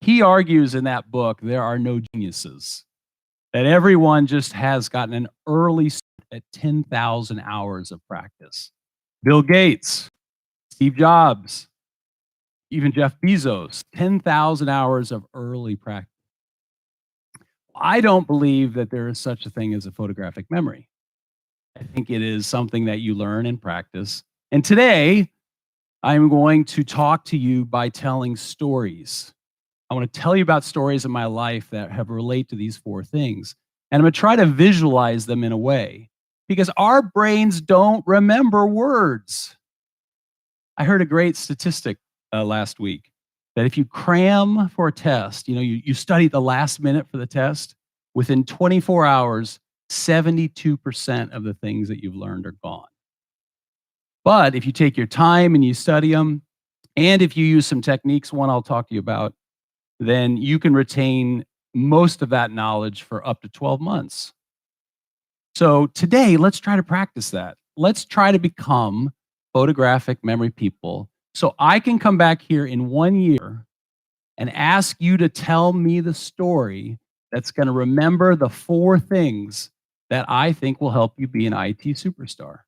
He argues in that book there are no geniuses, that everyone just has gotten an early start at 10,000 hours of practice. Bill Gates, Steve Jobs, even Jeff Bezos, 10,000 hours of early practice. I don't believe that there is such a thing as a photographic memory. I think it is something that you learn and practice. And today, I'm going to talk to you by telling stories. I want to tell you about stories in my life that have relate to these four things. And I'm going to try to visualize them in a way because our brains don't remember words. I heard a great statistic last week that if you cram for a test, you study the last minute for the test, within 24 hours, 72% of the things that you've learned are gone. But if you take your time and you study them, and if you use some techniques, one I'll talk to you about, then you can retain most of that knowledge for up to 12 months. So today, let's try to practice that. Let's try to become photographic memory people so I can come back here in 1 year and ask you to tell me the story that's going to remember the four things that I think will help you be an IT superstar.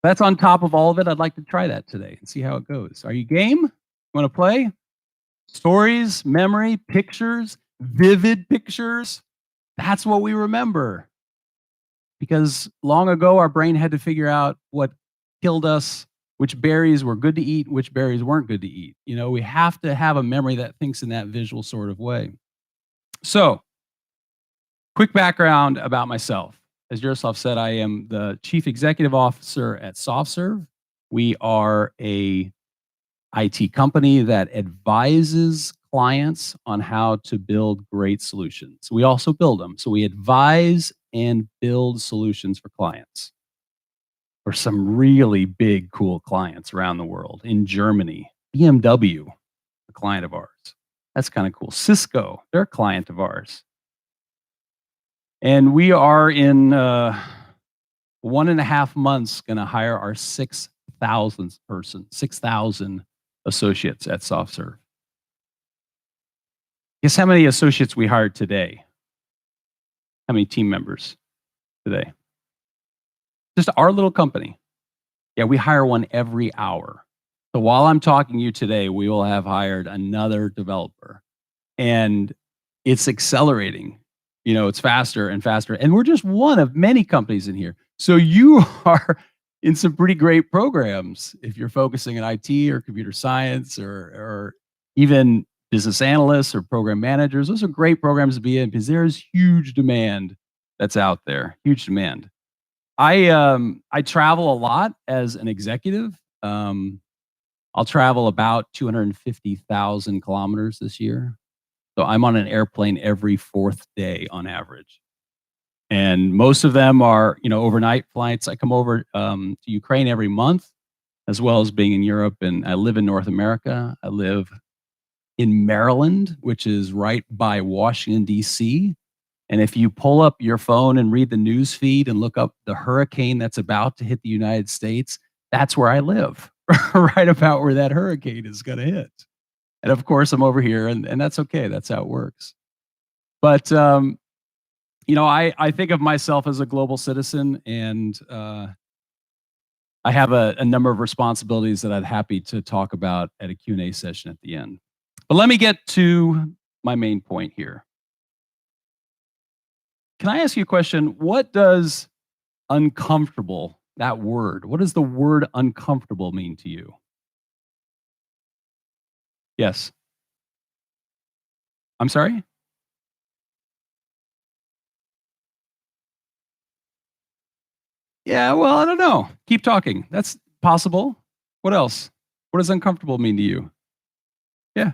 That's on top of all of it. I'd like to try that today and see how it goes. Are you game? You want to play? Stories, memory, pictures, vivid pictures. That's what we remember. Because long ago, our brain had to figure out what killed us, which berries were good to eat, which berries weren't good to eat. We have to have a memory that thinks in that visual sort of way. So, quick background about myself. As Jaroslav said, I am the Chief Executive Officer at SoftServe. We are a IT company that advises clients on how to build great solutions. We also build them. So we advise and build solutions for clients. For some really big, cool clients around the world. In Germany, BMW, a client of ours. That's kind of cool. Cisco, they're a client of ours. And we are in 1.5 months going to hire our 6,000th person, 6,000 associates at SoftServe. Guess how many associates we hired today? How many team members today? Just our little company. Yeah, we hire one every hour. So while I'm talking to you today, we will have hired another developer. And it's accelerating. It's faster and faster. And we're just one of many companies in here. So you are in some pretty great programs if you're focusing on IT or computer science or even business analysts or program managers. Those are great programs to be in because there's huge demand that's out there, huge demand. I travel a lot as an executive. I'll travel about 250,000 kilometers this year. So I'm on an airplane every fourth day on average. And most of them are, overnight flights. I come over to Ukraine every month, as well as being in Europe. And I live in North America. I live in Maryland, which is right by Washington, D.C. And if you pull up your phone and read the news feed and look up the hurricane that's about to hit the United States, that's where I live, right about where that hurricane is going to hit. And of course, I'm over here, and that's okay. That's how it works. But, I think of myself as a global citizen, and I have a number of responsibilities that I'd happy to talk about at a Q&A session at the end. But let me get to my main point here. Can I ask you a question? What does uncomfortable, that word, what does the word uncomfortable mean to you? Yes. I'm sorry? Yeah, well, I don't know. Keep talking. That's possible. What else? What does uncomfortable mean to you? Yeah.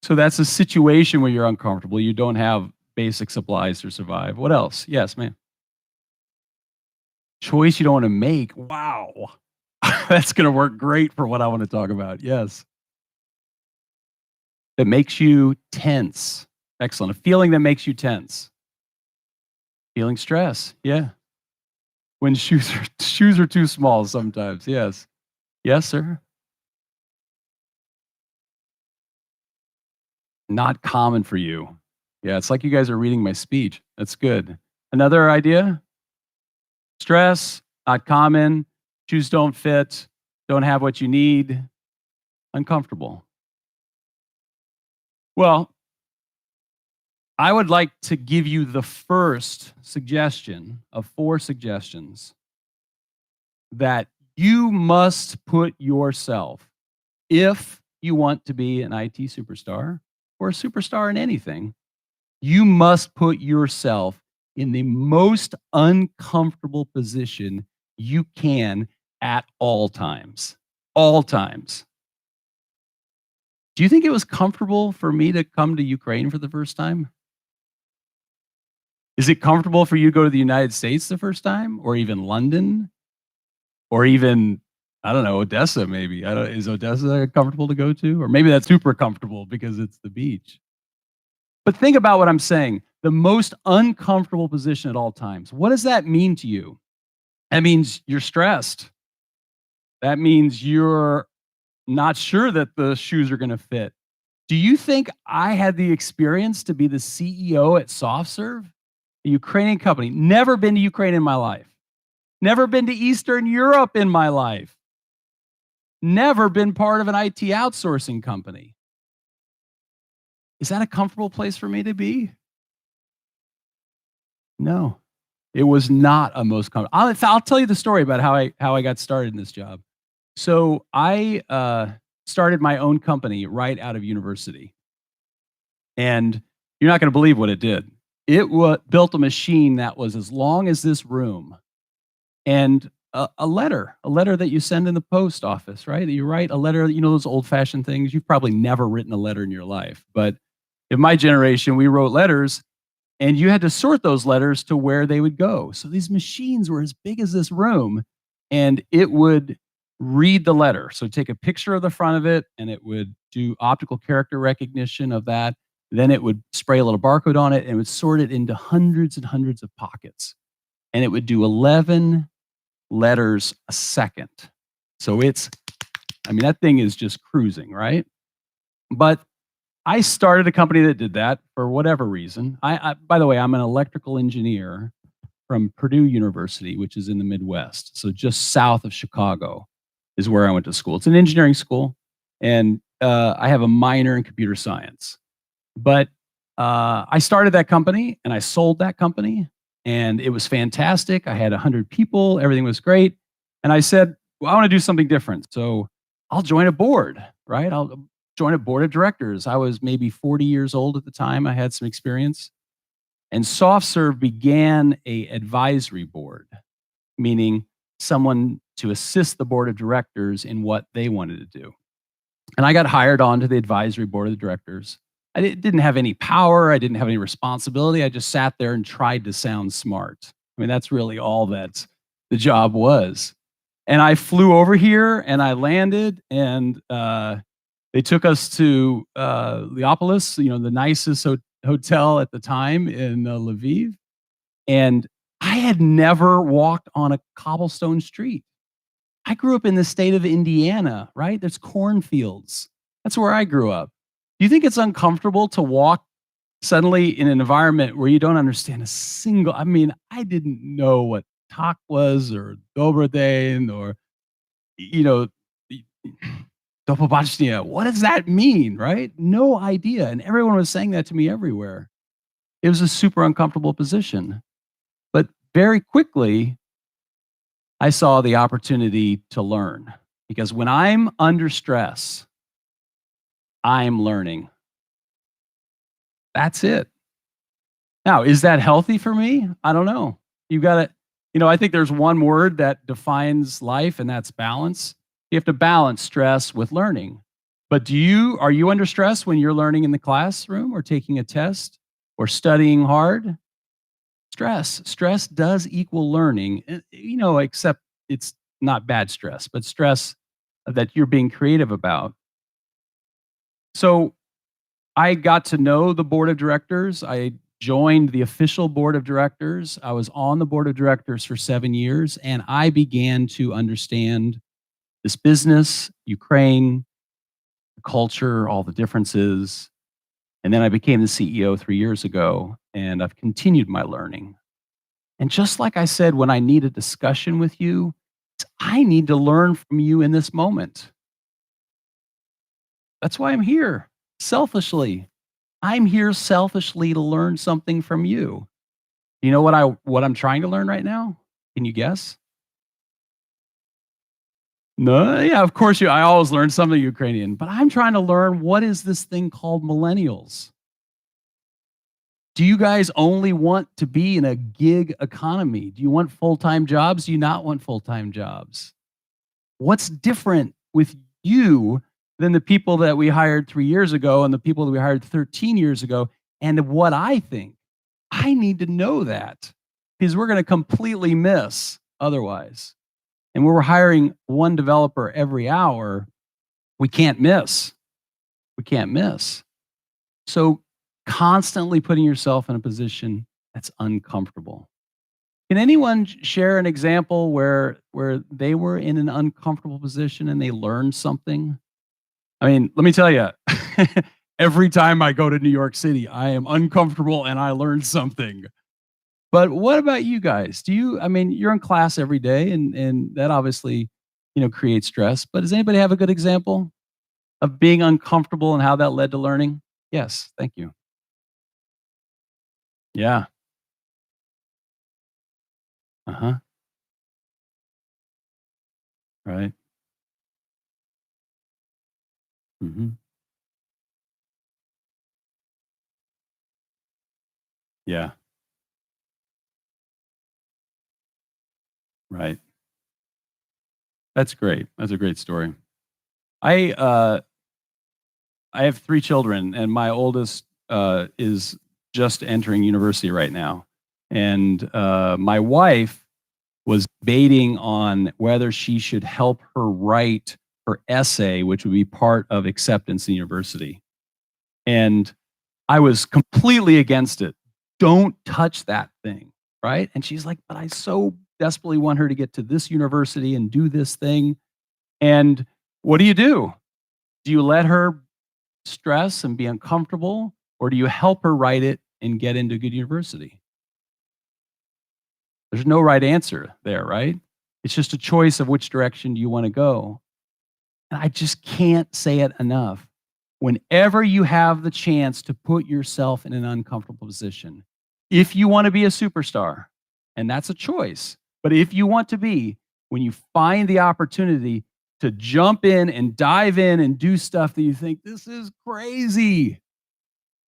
So that's a situation where you're uncomfortable. You don't have basic supplies to survive. What else? Yes, ma'am. Choice you don't want to make. Wow. That's going to work great for what I want to talk about. Yes. That makes you tense. Excellent. A feeling that makes you tense. Feeling stress. Yeah. When shoes are too small sometimes. Yes. Yes, sir. Not common for you. Yeah, it's like you guys are reading my speech. That's good. Another idea? Stress, not common, shoes don't fit, don't have what you need, uncomfortable. Well, I would like to give you the first suggestion of 4 suggestions that you must put yourself, if you want to be an IT superstar or a superstar in anything, you must put yourself in the most uncomfortable position you can at all times. All times. Do you think it was comfortable for me to come to Ukraine for the first time? Is it comfortable for you to go to the United States the first time, or even London, or even, I don't know, Odessa maybe? I don't Is Odessa comfortable to go to? Or maybe that's super comfortable because it's the beach. But think about what I'm saying, the most uncomfortable position at all times. What does that mean to you? That means you're stressed. That means you're not sure that the shoes are gonna fit. Do you think I had the experience to be the CEO at SoftServe, a Ukrainian company? Never been to Ukraine in my life. Never been to Eastern Europe in my life. Never been part of an IT outsourcing company. Is that a comfortable place for me to be? No. It was not a most comfortable. I'll tell you the story about how I got started in this job. So I started my own company right out of university, and you're not going to believe what it did. Built a machine that was as long as this room, and a letter that you send in the post office, right? You write a letter, those old fashioned things. You've probably never written a letter in your life, but in my generation, we wrote letters, and you had to sort those letters to where they would go. So these machines were as big as this room, and it would read the letter. So take a picture of the front of it, and it would do optical character recognition of that. Then it would spray a little barcode on it, and it would sort it into hundreds and hundreds of pockets. And it would do 11 letters a second. So that thing is just cruising, right? But I started a company that did that for whatever reason. By the way, I'm an electrical engineer from Purdue University, which is in the Midwest. So just south of Chicago is where I went to school. It's an engineering school, and I have a minor in computer science. But I started that company, and I sold that company, and it was fantastic. I had 100 people. Everything was great. And I said, well, I want to do something different. So I'll join a board, right? I'll join a board of directors. I was maybe 40 years old at the time. I had some experience. And SoftServe began a advisory board, meaning someone to assist the board of directors in what they wanted to do. And I got hired onto the advisory board of the directors. I didn't have any power. I didn't have any responsibility. I just sat there and tried to sound smart. That's really all that the job was. And I flew over here, and I landed, and they took us to Leopolis, the nicest hotel at the time in Lviv. And I had never walked on a cobblestone street. I grew up in the state of Indiana, right? There's cornfields. That's where I grew up. Do you think it's uncomfortable to walk suddenly in an environment where you don't understand a single, I didn't know what tak was, or dobro den, or, do pobachnia. What does that mean, right? No idea. And everyone was saying that to me everywhere. It was a super uncomfortable position. But very quickly, I saw the opportunity to learn, because when I'm under stress, I'm learning. That's it. Now, is that healthy for me? I don't know. You've got to, I think there's one word that defines life, and that's balance. You have to balance stress with learning. But are you under stress when you're learning in the classroom, or taking a test, or studying hard? Stress does equal learning, except it's not bad stress, but stress that you're being creative about. So I got to know the board of directors. I joined the official board of directors. I was on the board of directors for 7 years, and I began to understand this business, Ukraine, the culture, all the differences. And then I became the CEO 3 years ago, and I've continued my learning. And just like I said, when I need a discussion with you, I need to learn from you in this moment. That's why I'm here, selfishly. I'm here selfishly to learn something from you. You know what I'm trying to learn right now? Can you guess? No, yeah, of course I always learn something Ukrainian, but I'm trying to learn what is this thing called millennials? Do you guys only want to be in a gig economy? Do you want full-time jobs? Do you not want full-time jobs? What's different with you than the people that we hired 3 years ago and the people that we hired 13 years ago? And what I think, I need to know that because we're going to completely miss otherwise. And when we're hiring one developer every hour, we can't miss. We can't miss. So constantly putting yourself in a position that's uncomfortable. Can anyone share an example where they were in an uncomfortable position and they learned something? I mean, let me tell you, every time I go to New York City, I am uncomfortable and I learned something. But what about you guys? I mean, you're in class every day and that obviously, creates stress, but does anybody have a good example of being uncomfortable and how that led to learning? Yes, thank you. Yeah. Uh-huh. Right. Mhm. Yeah. Right. That's great. That's a great story. I, uh, I have 3 children, and my oldest, is just entering university right now. And, my wife was debating on whether she should help her write her essay, which would be part of acceptance in university. And I was completely against it. "Don't touch that thing," right? And she's like, "But I so desperately want her to get to this university and do this thing." And what do? Do you let her stress and be uncomfortable, or do you help her write it and get into a good university? There's no right answer there, right? It's just a choice of which direction do you wanna go. And I just can't say it enough. Whenever you have the chance to put yourself in an uncomfortable position, if you wanna be a superstar, and that's a choice, but if you want to be, when you find the opportunity to jump in and dive in and do stuff that you think, "This is crazy."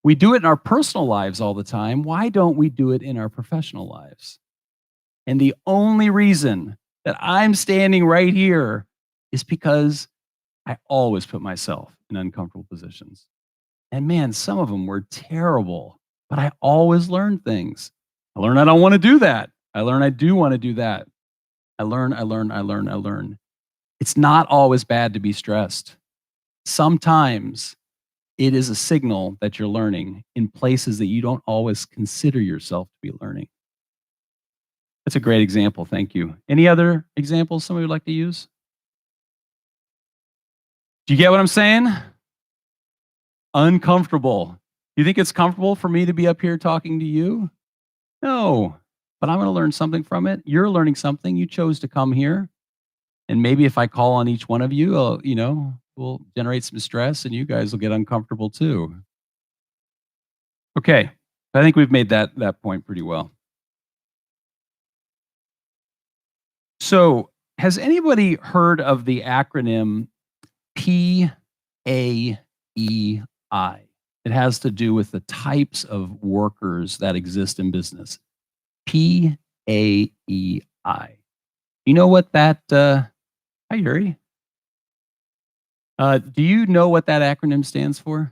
We do it in our personal lives all the time. Why don't we do it in our professional lives? And the only reason that I'm standing right here is because I always put myself in uncomfortable positions. And man, some of them were terrible, but I always learn things. I learn I don't want to do that. I learn I do want to do that. I learn. It's not always bad to be stressed. Sometimes it is a signal that you're learning in places that you don't always consider yourself to be learning. That's a great example. Thank you. Any other examples somebody would like to use? Do you get what I'm saying? Uncomfortable. You think it's comfortable for me to be up here talking to you? No, but I'm going to learn something from it. You're learning something. You chose to come here. And maybe if I call on each one of you, we'll generate some stress and you guys will get uncomfortable too. Okay. I think we've made that point pretty well. So, has anybody heard of the acronym PAEI? It has to do with the types of workers that exist in business. PAEI. You know what that hi Yuri. Do you know what that acronym stands for?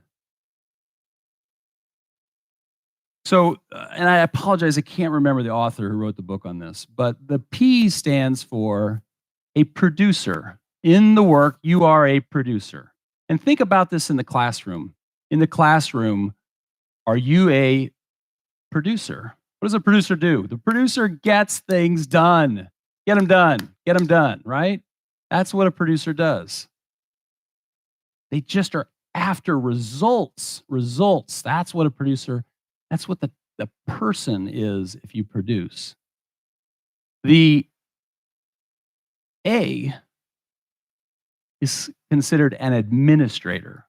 So, and I apologize, I can't remember the author who wrote the book on this, but the P stands for a producer. In the work, you are a producer. And think about this in the classroom. In the classroom, are you a producer? What does a producer do? The producer gets things done. Get them done. Get them done, right? That's what a producer does. They just are after results. Results. That's what a producer, that's what the person is if you produce. The A is considered an administrator.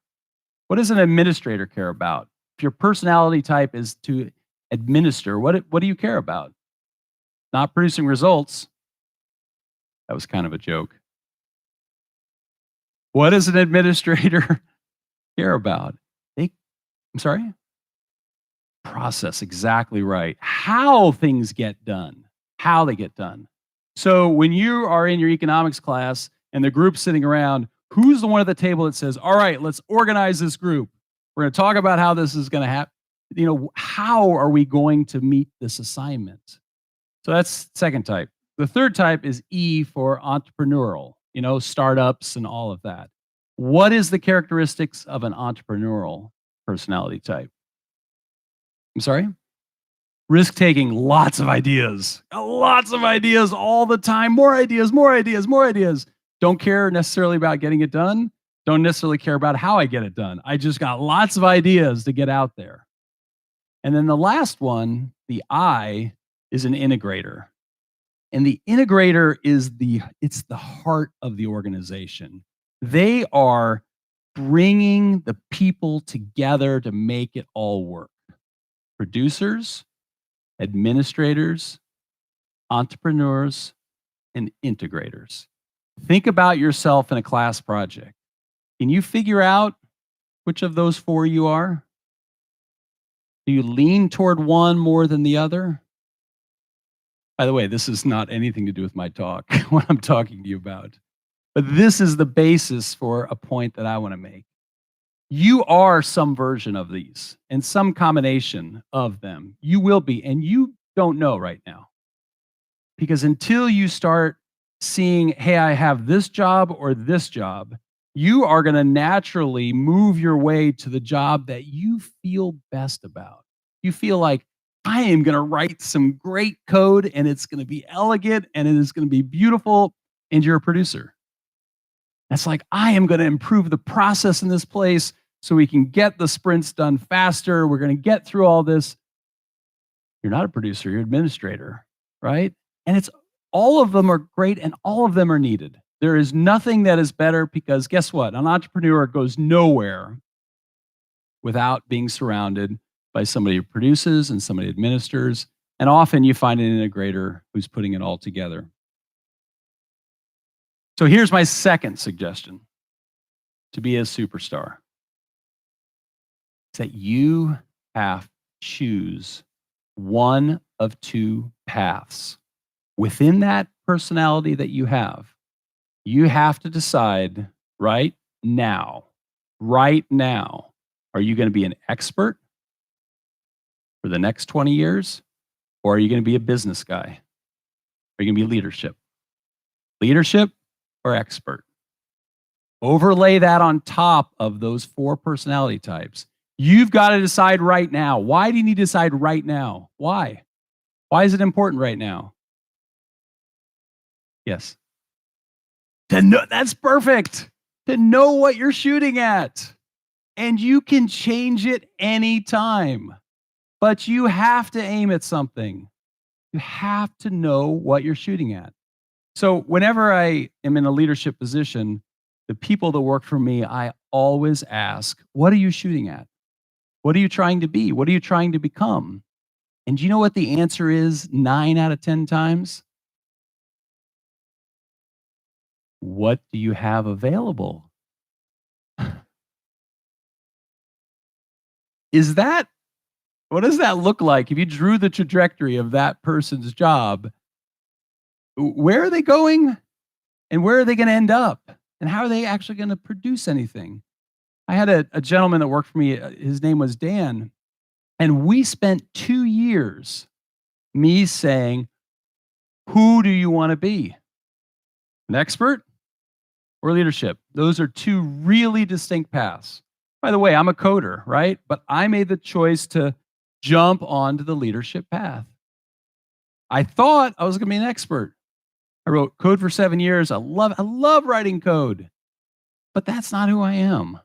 What does an administrator care about? If your personality type is to administer, what do you care about? Not producing results. That was kind of a joke. What does an administrator care about? I'm sorry? Process, exactly right. How things get done, how they get done. So when you are in your economics class and the group's sitting around, who's the one at the table that says, all right, let's organize this group. We're going to talk about how this is going to happen. How are we going to meet this assignment? So that's second type. The third type is E for entrepreneurial, startups and all of that. What is the characteristics of an entrepreneurial personality type? I'm sorry? Risk-taking, lots of ideas all the time, more ideas. Don't care necessarily about getting it done. Don't necessarily care about how I get it done. I just got lots of ideas to get out there. And then the last one, the I, is an integrator. And the integrator it's the heart of the organization. They are bringing the people together to make it all work. Producers, administrators, entrepreneurs, and integrators. Think about yourself in a class project. Can you figure out which of those four you are? Do you lean toward one more than the other? By the way, this is not anything to do with my talk, what I'm talking to you about. But this is the basis for a point that I want to make. You are some version of these and some combination of them. You will be, and you don't know right now. Because until you start seeing, hey, I have this job or this job, you are going to naturally move your way to the job that you feel best about. You feel like, I am going to write some great code and it's going to be elegant and it is going to be beautiful, and you're a producer. That's like, I am going to improve the process in this place so we can get the sprints done faster. We're going to get through all this. You're not a producer, you're an administrator, right? And it's all of them are great and all of them are needed. There is nothing that is better, because guess what? An entrepreneur goes nowhere without being surrounded by somebody who produces and somebody who administers. And often you find an integrator who's putting it all together. So here's my second suggestion to be a superstar. It's that you have to choose one of two paths. Within that personality that you have to decide right now, are you going to be an expert for the next 20 years? Or are you going to be a business guy? Are you going to be leadership? Leadership or expert? Overlay that on top of those four personality types. You've got to decide right now. Why do you need to decide right now? Why? Why is it important right now? Yes. To know, that's perfect. To know what you're shooting at. And you can change it anytime. But you have to aim at something. You have to know what you're shooting at. So whenever I am in a leadership position, the people that work for me, I always ask, what are you shooting at? What are you trying to be? What are you trying to become? And do you know what the answer is 9 out of 10 times? What do you have available? What does that look like? If you drew the trajectory of that person's job, where are they going and where are they going to end up? And how are they actually going to produce anything? I had a gentleman that worked for me. His name was Dan. And we spent 2 years me saying, who do you want to be? An expert or leadership? Those are two really distinct paths. By the way, I'm a coder, right? But I made the choice to jump onto the leadership path. I thought I was going to be an expert. I wrote code for 7 years. I love writing code, but that's not who I am.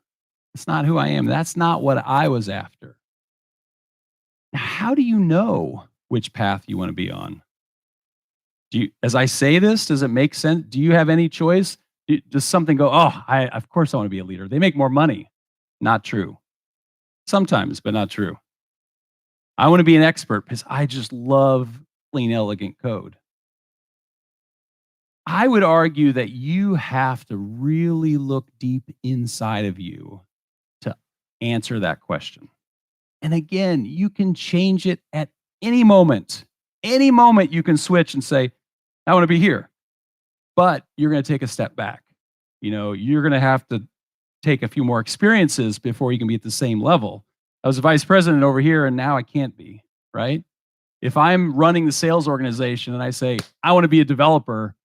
It's not who I am. That's not what I was after. Now, how do you know which path you want to be on? As I say this, does it make sense? Do you have any choice? Does something go, oh, of course I want to be a leader. They make more money. Not true. Sometimes, but not true. I want to be an expert because I just love clean, elegant code. I would argue that you have to really look deep inside of you to answer that question. And again, you can change it at any moment. Any moment you can switch and say, I want to be here. But you're going to take a step back. You're going to have to take a few more experiences before you can be at the same level. I was a vice president over here and now I can't be, right? If I'm running the sales organization and I say, I want to be a developer,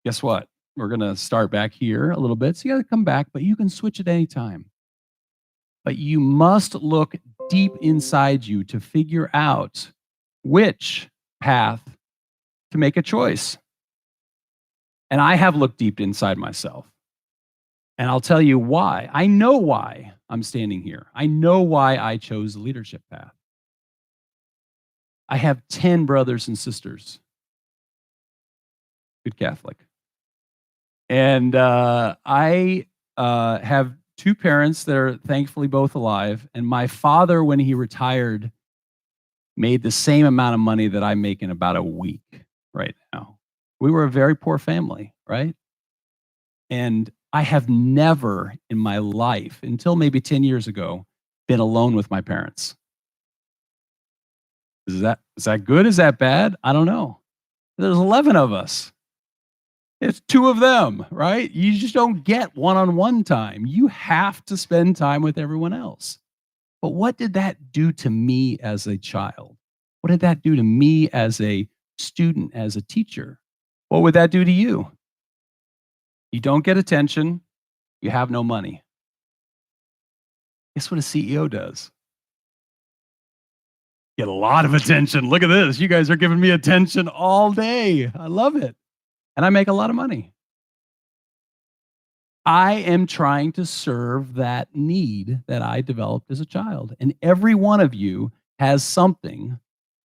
guess what? We're going to start back here a little bit. So you got to come back, but you can switch at any time. But you must look deep inside you to figure out which path to make a choice. And I have looked deep inside myself. And I'll tell you why. I know why I'm standing here. I know why I chose the leadership path. I have 10 brothers and sisters. Good Catholic. And I have 2 parents that are thankfully both alive. And my father, when he retired, made the same amount of money that I make in about a week right now. We were a very poor family, right? And I have never in my life, until maybe 10 years ago, been alone with my parents. Is that good? Is that bad? I don't know. There's 11 of us. It's 2 of them, right? You just don't get one-on-one time. You have to spend time with everyone else. But what did that do to me as a child? What did that do to me as a student, as a teacher? What would that do to you? You don't get attention, you have no money. Guess what a CEO does? Get a lot of attention. Look at this. You guys are giving me attention all day. I love it. And I make a lot of money. I am trying to serve that need that I developed as a child. And every one of you has something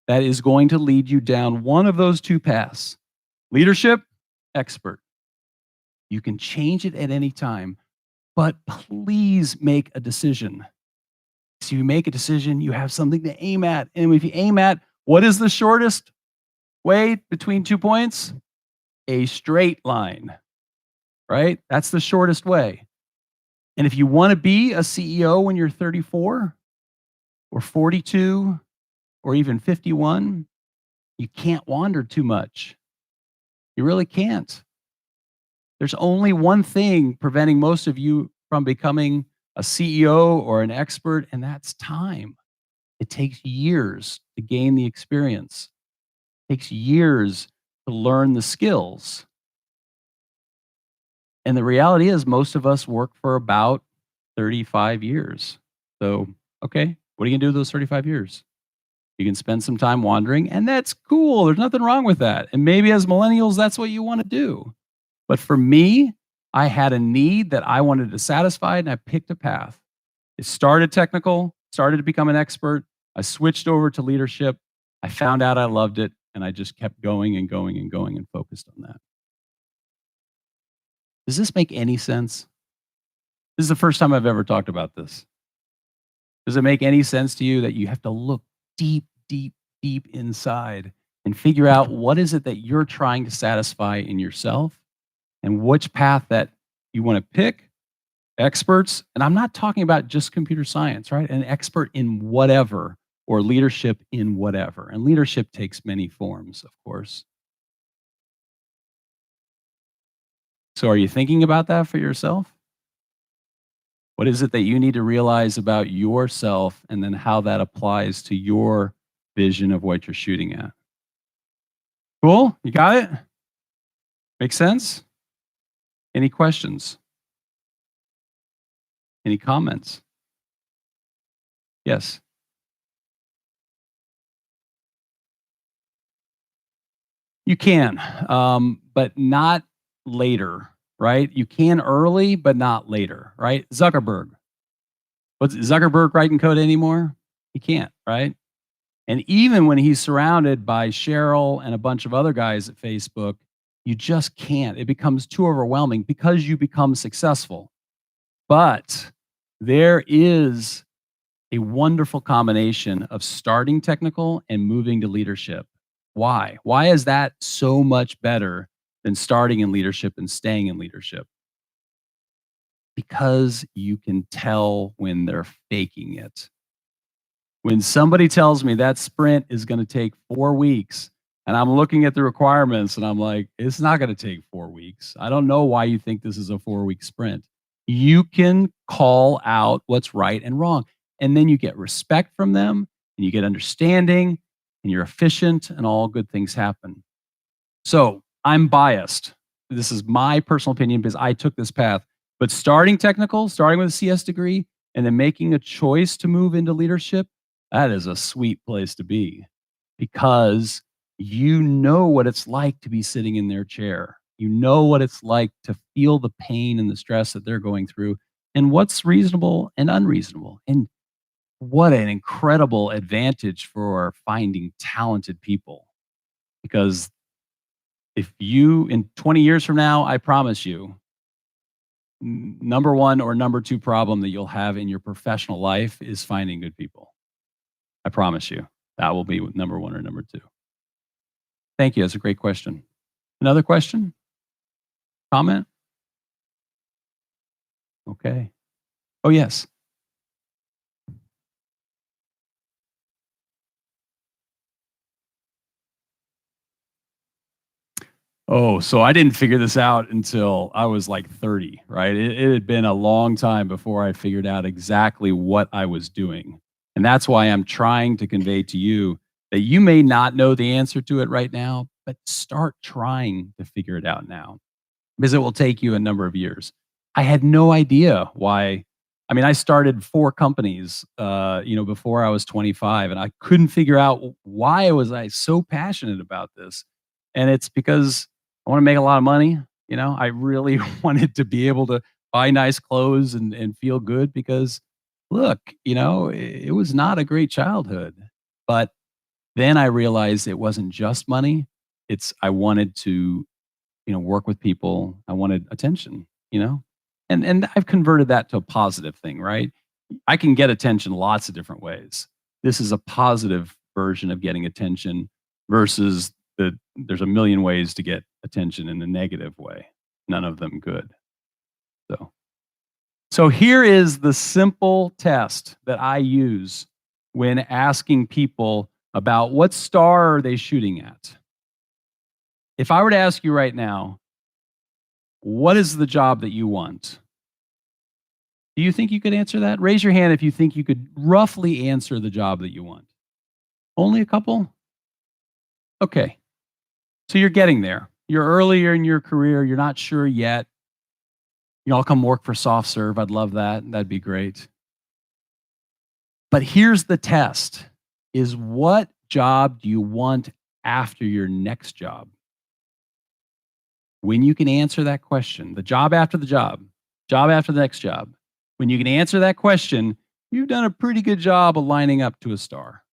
that is going to lead you down one of those 2 paths. Leadership, expert. You can change it at any time, but please make a decision. So you make a decision, you have something to aim at. And if you aim at, what is the shortest way between 2 points? A straight line, right? That's the shortest way. And if you want to be a CEO when you're 34 or 42 or even 51, you can't wander too much. You really can't. There's only one thing preventing most of you from becoming a CEO or an expert, and that's time. It takes years to gain the experience. It takes years to learn the skills. And the reality is most of us work for about 35 years. So, okay, what are you going to do with those 35 years? You can spend some time wandering, and that's cool. There's nothing wrong with that. And maybe as millennials, that's what you want to do. But for me, I had a need that I wanted to satisfy, and I picked a path. It started technical, started to become an expert. I switched over to leadership. I found out I loved it, and I just kept going and going and going and focused on that. Does this make any sense? This is the first time I've ever talked about this. Does it make any sense to you that you have to look deep, deep, deep inside and figure out what is it that you're trying to satisfy in yourself and which path that you want to pick? Experts, and I'm not talking about just computer science, right? An expert in whatever, or leadership in whatever. And leadership takes many forms, of course. So are you thinking about that for yourself? What is it that you need to realize about yourself and then how that applies to your vision of what you're shooting at? Cool? You got it? Make sense? Any questions? Any comments? Yes. You can, but not later, right? You can early, but not later, right? Zuckerberg. What's Zuckerberg writing code anymore? He can't, right? And even when he's surrounded by Cheryl and a bunch of other guys at Facebook, you just can't. It becomes too overwhelming because you become successful. But there is a wonderful combination of starting technical and moving to leadership. Why? Why is that so much better than starting in leadership and staying in leadership? Because you can tell when they're faking it. When somebody tells me that sprint is going to take 4 weeks, and I'm looking at the requirements and I'm like, it's not going to take 4 weeks. I don't know why you think this is a 4 week sprint. You can call out what's right and wrong. And then you get respect from them and you get understanding and you're efficient and all good things happen. So I'm biased. This is my personal opinion because I took this path. But starting technical, starting with a CS degree, and then making a choice to move into leadership, that is a sweet place to be because you know what it's like to be sitting in their chair. You know what it's like to feel the pain and the stress that they're going through and what's reasonable and unreasonable. And what an incredible advantage for finding talented people. Because if you, in 20 years from now, I promise you, number one or number two problem that you'll have in your professional life is finding good people. I promise you that will be number one or number two. Thank you. That's a great question. Another question? Comment? Okay. Oh, yes. Oh, so I didn't figure this out until I was like 30, right? It had been a long time before I figured out exactly what I was doing. And that's why I'm trying to convey to you that you may not know the answer to it right now, but start trying to figure it out now because it will take you a number of years. I had no idea why. I mean, I started 4 companies, before I was 25, and I couldn't figure out why was I so passionate about this. And it's because I want to make a lot of money. I really wanted to be able to buy nice clothes and feel good because, look, it was not a great childhood. But then I realized it wasn't just money. I wanted to work with people. I wanted attention. And I've converted that to a positive thing, right? I can get attention lots of different ways. This is a positive version of getting attention versus there's a million ways to get attention in a negative way. None of them good. So here is the simple test that I use when asking people about what star are they shooting at. If I were to ask you right now, what is the job that you want? Do you think you could answer that? Raise your hand if you think you could roughly answer the job that you want. Only a couple? Okay. So you're getting there. You're earlier in your career. You're not sure yet. I'll come work for SoftServe. I'd love that. That'd be great. But here's the test is what job do you want after your next job? When you can answer that question, the job after the job after the next job, when you can answer that question, you've done a pretty good job of lining up to a star.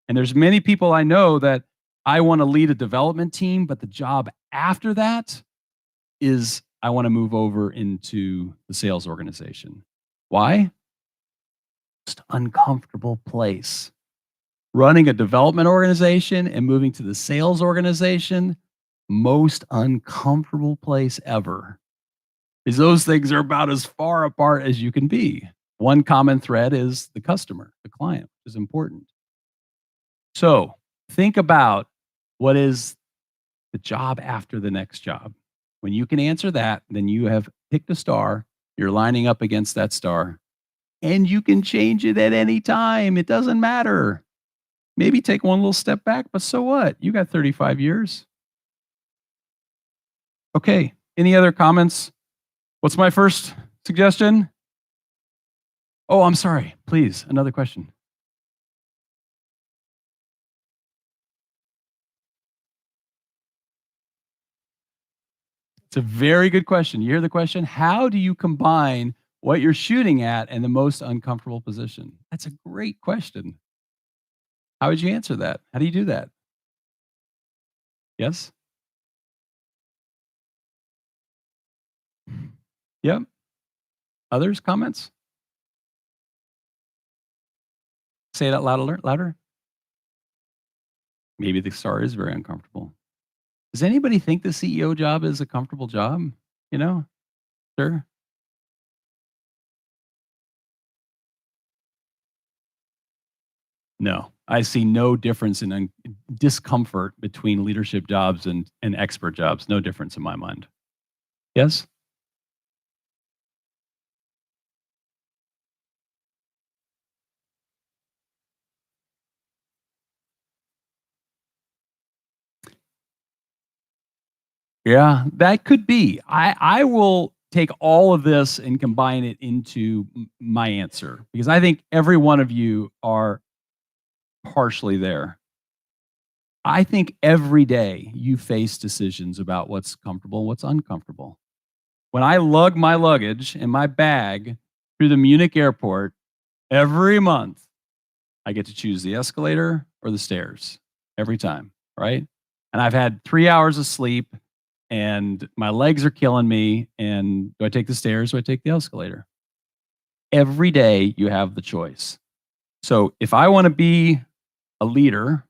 And there's many people I know that I want to lead a development team, but the job after that is I want to move over into the sales organization. Why? Just uncomfortable place. Running a development organization and moving to the sales organization, most uncomfortable place ever. Because those things are about as far apart as you can be. One common thread is the customer, the client, which is important. So think about what is the job after the next job. When you can answer that, then you have picked a star, you're lining up against that star, and you can change it at any time. It doesn't matter. Maybe take one little step back, but so what? You got 35 years. Okay, any other comments? What's my first suggestion? Oh, I'm sorry. Please, another question. It's a very good question. You hear the question? How do you combine what you're shooting at and the most uncomfortable position? That's a great question. How would you answer that? How do you do that? Yes? Yep. Others? Comments? Say it out louder. Louder. Maybe the star is very uncomfortable. Does anybody think the CEO job is a comfortable job? You know? Sure. No, I see no difference in discomfort between leadership jobs and expert jobs. No difference in my mind. Yes? Yeah, that could be. I will take all of this and combine it into my answer because I think every one of you are partially there. I think every day you face decisions about what's comfortable and what's uncomfortable. When I lug my luggage and my bag through the Munich airport every month, I get to choose the escalator or the stairs every time, right? And I've had 3 hours of sleep and my legs are killing me. And do I take the stairs? Do I take the escalator? Every day you have the choice. So if I want to be a leader,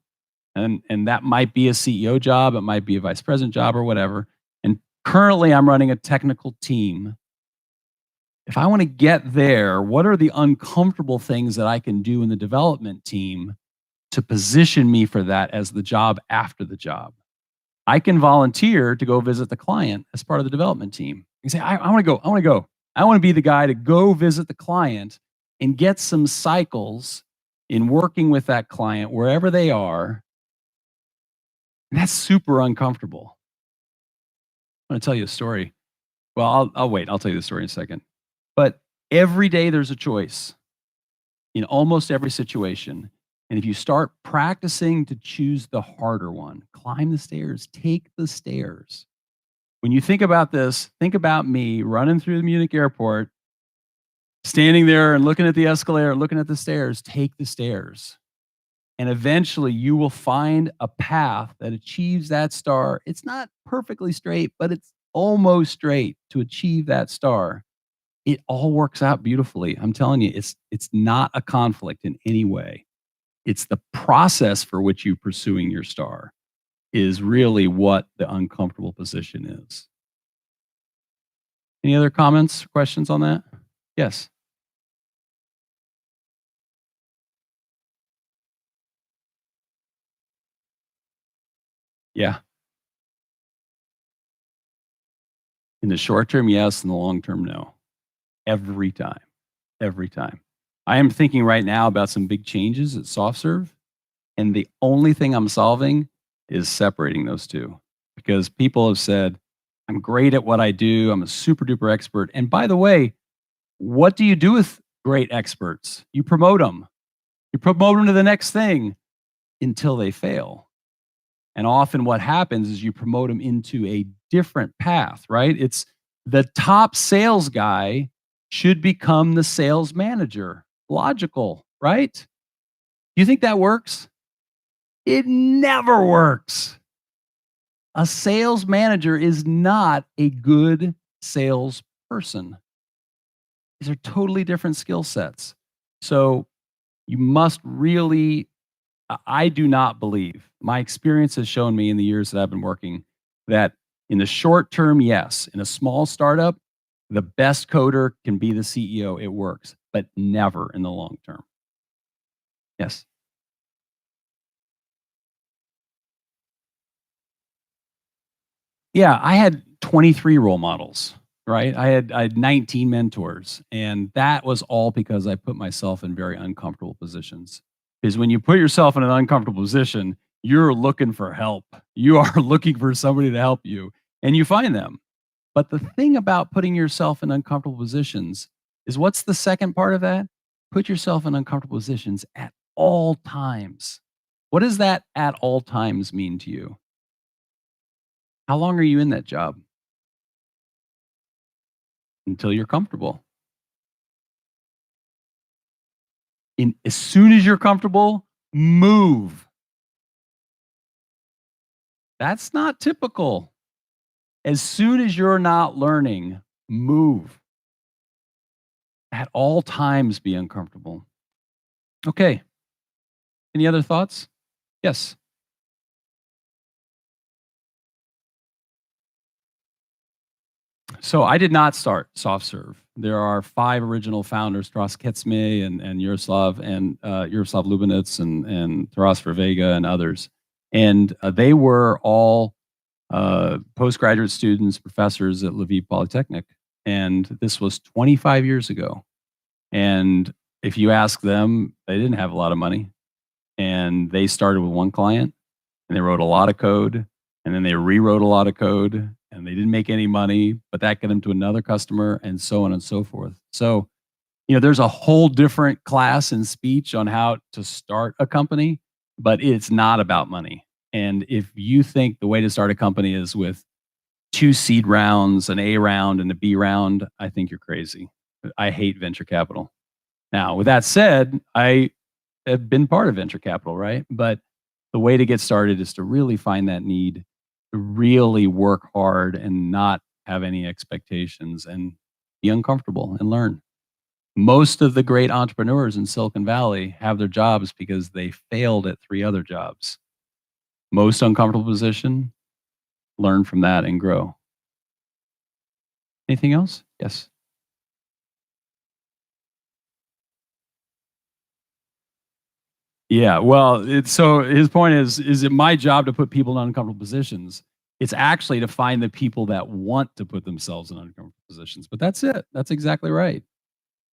and that might be a CEO job, it might be a vice president job or whatever. And currently I'm running a technical team. If I want to get there, what are the uncomfortable things that I can do in the development team to position me for that as the job after the job? I can volunteer to go visit the client as part of the development team. You say, I want to go. I want to go. I want to be the guy to go visit the client and get some cycles in working with that client wherever they are. And that's super uncomfortable. I'm going to tell you a story. Well, I'll wait. I'll tell you the story in a second. But every day there's a choice in almost every situation. And if you start practicing to choose the harder one, climb the stairs, take the stairs. When you think about this, think about me running through the Munich airport, standing there and looking at the escalator, looking at the stairs, take the stairs. And eventually you will find a path that achieves that star. It's not perfectly straight, but it's almost straight to achieve that star. It all works out beautifully. I'm telling you, it's not a conflict in any way. It's the process for which you pursuing your star is really what the uncomfortable position is. Any other comments, questions on that? Yes. Yeah. In the short term, yes. In the long term, no. Every time. Every time. I am thinking right now about some big changes at SoftServe, and the only thing I'm solving is separating those two because people have said, I'm great at what I do. I'm a super duper expert. And by the way, what do you do with great experts? You promote them. You promote them to the next thing until they fail. And often what happens is you promote them into a different path, right? It's the top sales guy should become the sales manager. Logical, right? Do you think that works? It never works. A sales manager is not a good salesperson. These are totally different skill sets. So you must really, I do not believe, my experience has shown me in the years that I've been working that in the short term, yes, in a small startup, the best coder can be the CEO. It works, but never in the long term. Yes. Yeah, I had 23 role models, right? I had 19 mentors, and that was all because I put myself in very uncomfortable positions. Because when you put yourself in an uncomfortable position, you're looking for help. You are looking for somebody to help you, and you find them. But the thing about putting yourself in uncomfortable positions is what's the second part of that? Put yourself in uncomfortable positions at all times. What does that at all times mean to you? How long are you in that job? until you're comfortable. And as soon as you're comfortable, move. That's not typical. As soon as you're not learning, move. At all times, be uncomfortable. Okay. Any other thoughts? Yes. So I did not start SoftServe. There are 5 original founders, Taras Ketsme and Yaroslav Lubinets and Taras Vervega and others. And they were all postgraduate students, professors at Lviv Polytechnic. And this was 25 years ago. And if you ask them, they didn't have a lot of money. And they started with one client and they wrote a lot of code and then they rewrote a lot of code and they didn't make any money, but that got them to another customer and so on and so forth. So, there's a whole different class and speech on how to start a company, but it's not about money. And if you think the way to start a company is with 2 seed rounds, an A round and a B round, I think you're crazy. I hate venture capital. Now, with that said, I have been part of venture capital, right? But the way to get started is to really find that need, to really work hard and not have any expectations and be uncomfortable and learn. Most of the great entrepreneurs in Silicon Valley have their jobs because they failed at 3 other jobs. Most uncomfortable position, learn from that and grow. Anything else? Yes. Yeah, well, so his point is it my job to put people in uncomfortable positions? It's actually to find the people that want to put themselves in uncomfortable positions, but that's it. That's exactly right.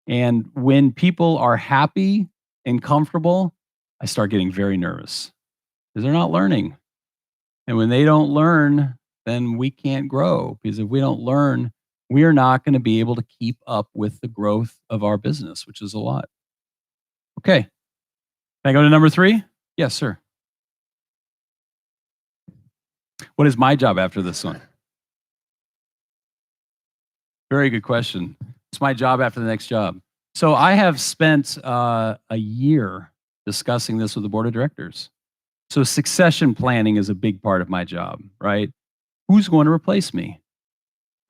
And when people are happy and comfortable, I start getting very nervous because they're not learning. And when they don't learn, then we can't grow because if we don't learn, we are not going to be able to keep up with the growth of our business, which is a lot. Okay. Can I go to number 3? Yes, sir. What is my job after this one? Very good question. It's my job after the next job. So I have spent a year discussing this with the board of directors. So succession planning is a big part of my job, right? Who's going to replace me?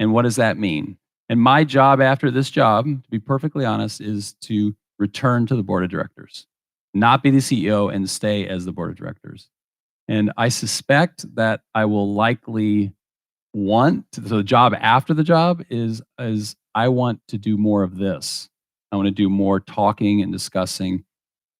And what does that mean? And my job after this job, to be perfectly honest, is to return to the board of directors, not be the CEO and stay as the board of directors. And I suspect that I will likely so the job after the job is I want to do more of this. I want to do more talking and discussing.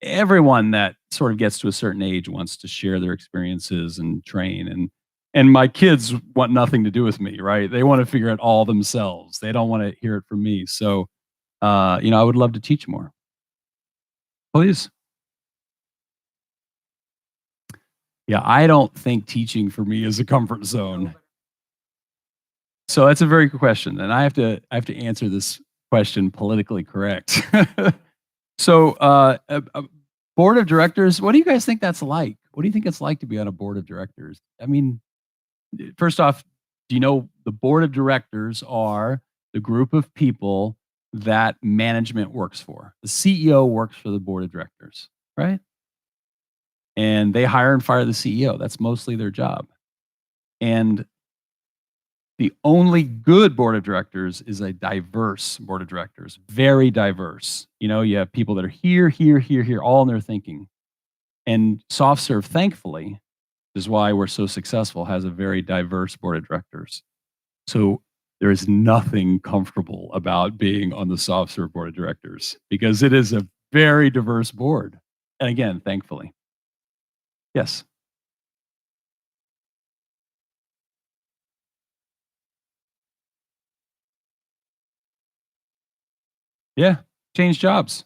Everyone that sort of gets to a certain age wants to share their experiences and train and my kids want nothing to do with me, right? They want to figure it all themselves. They don't want to hear it from me. So I would love to teach more. Please. Yeah, I don't think teaching for me is a comfort zone. So that's a very good question, and I have to answer this question politically correct. So, board of directors, what do you guys think that's like? What do you think it's like to be on a board of directors? I mean, first off, do you know the board of directors are the group of people that management works for? The CEO works for the board of directors, right? And they hire and fire the CEO. That's mostly their job. And the only good board of directors is a diverse board of directors, very diverse. You have people that are here, here, here, here, all in their thinking. And SoftServe, thankfully, is why we're so successful, has a very diverse board of directors. So there is nothing comfortable about being on the SoftServe board of directors because it is a very diverse board. And again, thankfully. Yes. Yeah. Change jobs.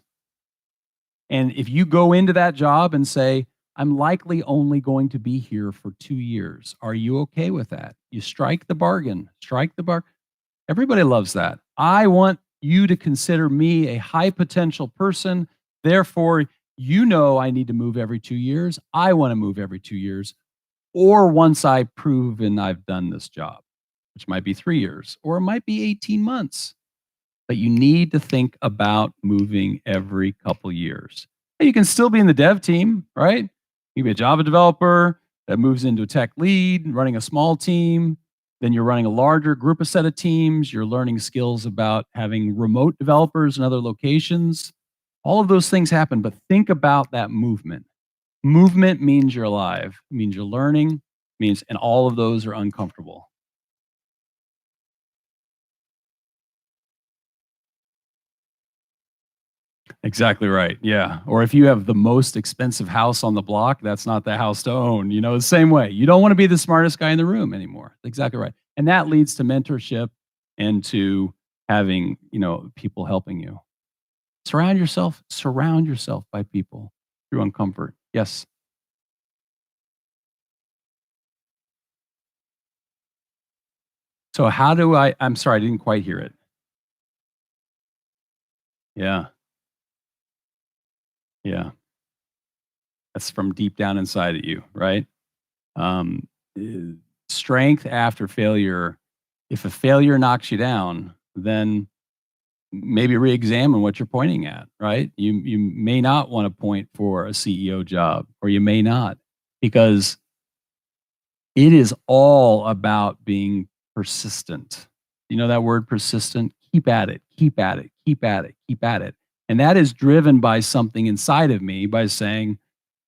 And if you go into that job and say, I'm likely only going to be here for 2 years, are you okay with that? You strike the bargain, strike the bar. Everybody loves that. I want you to consider me a high potential person. Therefore, I need to move every 2 years. I want to move every 2 years. Or once I've proven I've done this job, which might be 3 years, or it might be 18 months. but you need to think about moving every couple years. And you can still be in the dev team, right? You can be a Java developer that moves into a tech lead, running a small team. Then you're running a larger group of set of teams. You're learning skills about having remote developers in other locations. All of those things happen, but think about that movement. Movement means you're alive, means you're learning, means, and all of those are uncomfortable. Exactly right. Yeah. Or if you have the most expensive house on the block, that's not the house to own. The same way. You don't want to be the smartest guy in the room anymore. Exactly right. And that leads to mentorship and to having, people helping you. Surround yourself by people through uncomfort. Yes. So how do I'm sorry, I didn't quite hear it. Yeah. Yeah. That's from deep down inside of you, right? Um, eh, Strength after failure. If a failure knocks you down, then maybe re-examine what you're pointing at, right? You may not want to point for a CEO job, or you may not, because it is all about being persistent. You know that word persistent? Keep at it, keep at it, keep at it, keep at it. And that is driven by something inside of me by saying,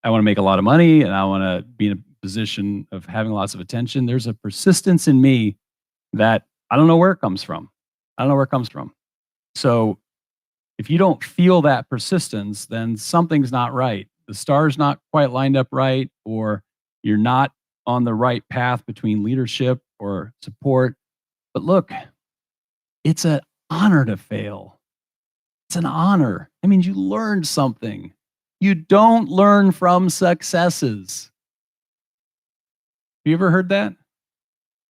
I want to make a lot of money and I want to be in a position of having lots of attention. There's a persistence in me that I don't know where it comes from. I don't know where it comes from. So if you don't feel that persistence, then something's not right. The star's not quite lined up right, or you're not on the right path between leadership or support. But look, it's an honor to fail. It's an honor. I mean, you learned something. You don't learn from successes. Have you ever heard that?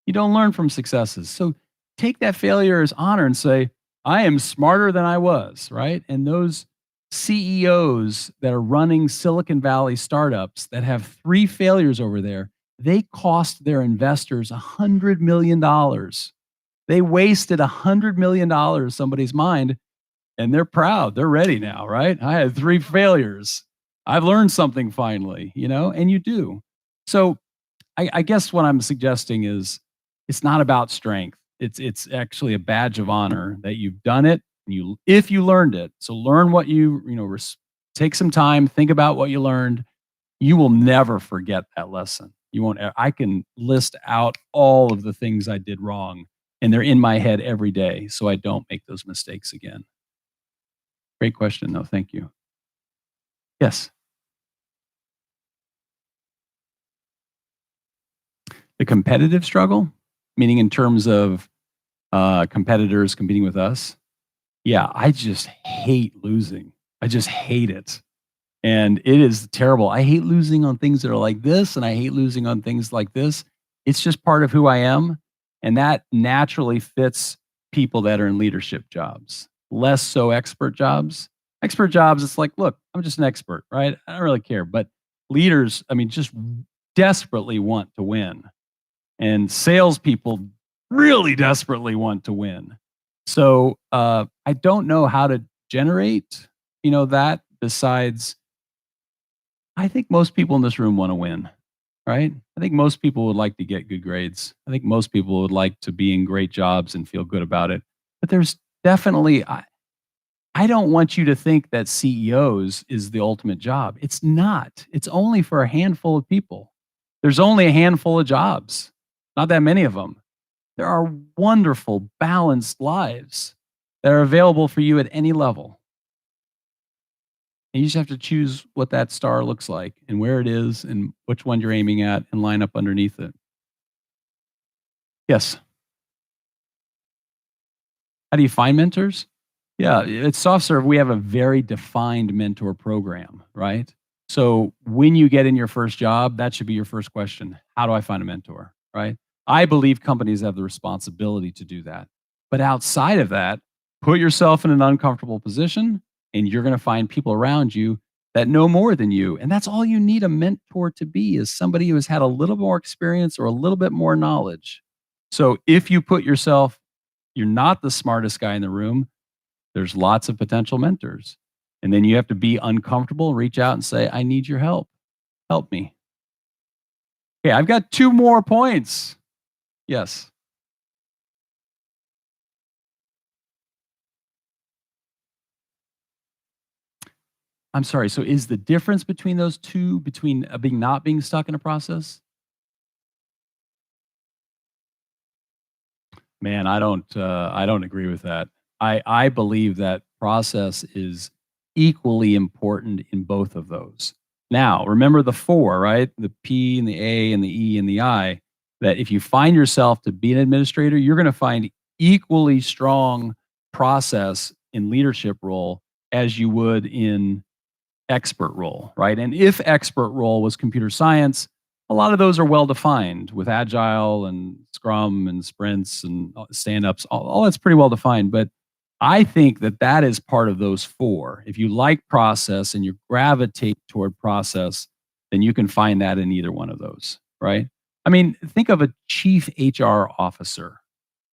You don't learn from successes. So take that failure as honor and say, I am smarter than I was, right? And those CEOs that are running Silicon Valley startups that have 3 failures over there, they cost their investors $100 million. They wasted $100 million somebody's mind, and they're proud. They're ready now, right? I had 3 failures. I've learned something finally, and you do. So I guess what I'm suggesting is it's not about strength. It's actually a badge of honor that you've done it, and if you learned it. So learn what take some time, think about what you learned. You will never forget that lesson. You won't. I can list out all of the things I did wrong, and they're in my head every day, so I don't make those mistakes again. Great question, though. Thank you. Yes, the competitive struggle, meaning in terms of competitors competing with us. Yeah, I just hate losing. I just hate it. And it is terrible. I hate losing on things that are like this, and I hate losing on things like this. It's just part of who I am. And that naturally fits people that are in leadership jobs, less so expert jobs. Expert jobs, it's like, look, I'm just an expert, right? I don't really care. But leaders, I mean, just desperately want to win. And salespeople really desperately want to win. So I don't know how to generate, that besides, I think most people in this room want to win, right? I think most people would like to get good grades. I think most people would like to be in great jobs and feel good about it. But there's definitely, I don't want you to think that CEOs is the ultimate job. It's not. It's only for a handful of people. There's only a handful of jobs, not that many of them. There are wonderful, balanced lives that are available for you at any level. And you just have to choose what that star looks like and where it is and which one you're aiming at and line up underneath it. Yes. How do you find mentors? Yeah, at SoftServe, we have a very defined mentor program, right? So when you get in your first job, that should be your first question. How do I find a mentor, right? I believe companies have the responsibility to do that. But outside of that, put yourself in an uncomfortable position and you're going to find people around you that know more than you. And that's all you need a mentor to be, is somebody who has had a little more experience or a little bit more knowledge. So if you put yourself, you're not the smartest guy in the room, There's lots of potential mentors. And then you have to be uncomfortable, reach out and say, I need your help. Help me. Okay, I've got 2 more points. Yes. I'm sorry. So is the difference between those 2 between being not being stuck in a process? Man, I don't agree with that. I believe that process is equally important in both of those. Now, remember the 4, right? The P and the A and the E and the I, that if you find yourself to be an administrator, you're gonna find equally strong process in leadership role as you would in expert role, right? And if expert role was computer science, a lot of those are well defined with agile and scrum and sprints and stand ups. All that's pretty well defined. But I think that that is part of those 4. If you like process and you gravitate toward process, then you can find that in either one of those, right? I mean, think of a chief HR officer,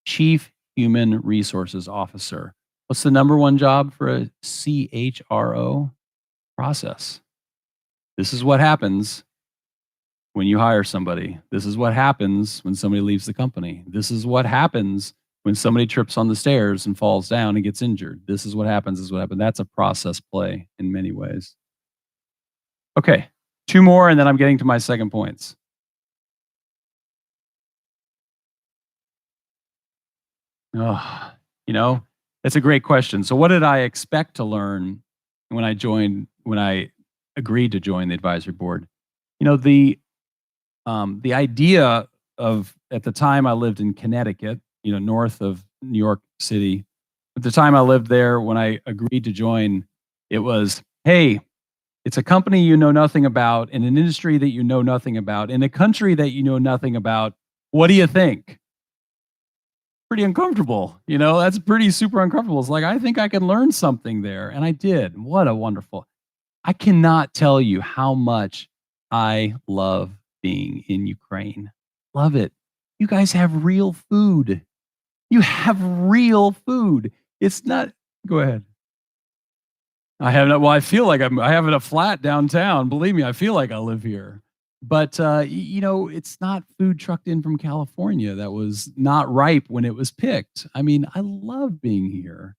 chief human resources officer. What's the number one job for a CHRO? Process. This is what happens when you hire somebody. This is what happens when somebody leaves the company. This is what happens when somebody trips on the stairs and falls down and gets injured. This is what happens. This is what happens. That's a process play in many ways. Okay, 2 more, and then I'm getting to my second points. Oh, you know, that's a great question. So, what did I expect to learn when I agreed to join the advisory board? You know, the idea of at the time I lived in Connecticut, you know, north of New York City. At the time I lived there, when I agreed to join, it was, hey, it's a company you know nothing about, in an industry that you know nothing about, in a country that you know nothing about. What do you think? Pretty uncomfortable, you know, that's pretty super uncomfortable. It's like, I think I can learn something there. And I did. What a wonderful, I cannot tell you how much I love being in Ukraine. Love it. You guys have real food. You have real food. It's not, go ahead. I have not, well, I feel like I have a flat downtown. Believe me, I feel like I live here. But you know, it's not food trucked in from California that was not ripe when it was picked. I mean, I love being here.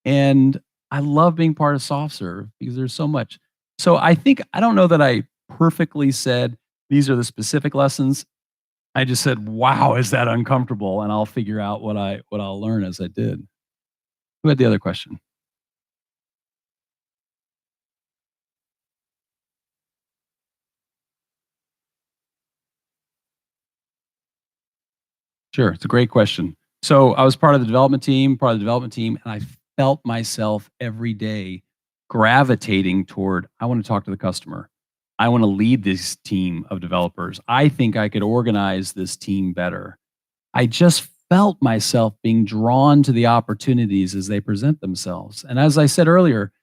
And I love being part of SoftServe because there's so much. So I think, I don't know that I perfectly said these are the specific lessons. I just said, "Wow, is that uncomfortable?" And I'll figure out what I'll learn as I did. Who had the other question? Sure, it's a great question. So I was part of the development team, and I felt myself every day gravitating toward, I want to talk to the customer. I want to lead this team of developers. I think I could organize this team better. I just felt myself being drawn to the opportunities as they present themselves. And as I said earlier,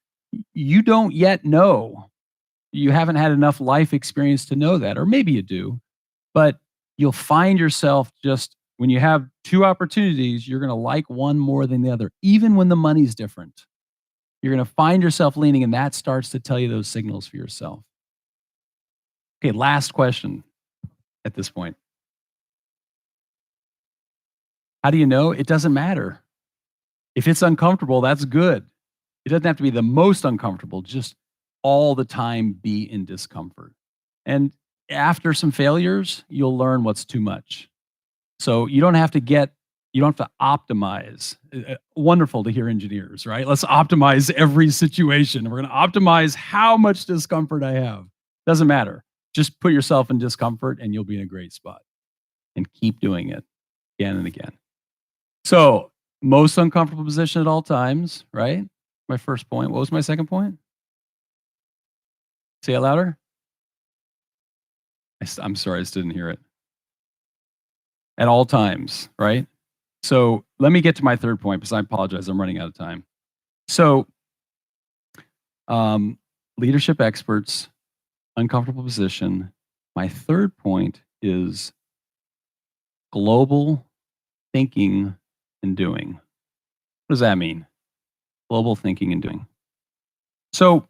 you don't yet know. You haven't had enough life experience to know that, or maybe you do, but you'll find yourself just when you have 2 opportunities, you're going to like one more than the other, even when the money's different. You're going to find yourself leaning, and that starts to tell you those signals for yourself. Okay, last question at this point. How do you know? It doesn't matter. If it's uncomfortable, that's good. It doesn't have to be the most uncomfortable, just all the time be in discomfort. And after some failures, you'll learn what's too much. So you don't have to optimize. Wonderful to hear engineers, right? Let's optimize every situation. We're going to optimize how much discomfort I have. Doesn't matter. Just put yourself in discomfort and you'll be in a great spot and keep doing it again and again. So, most uncomfortable position at all times, right? My first point. What was my second point? Say it louder. I'm sorry, I just didn't hear it. At all times, right? So let me get to my third point because I apologize. I'm running out of time. So, um, leadership experts, uncomfortable position. My third point is global thinking and doing. What does that mean? Global thinking and doing. So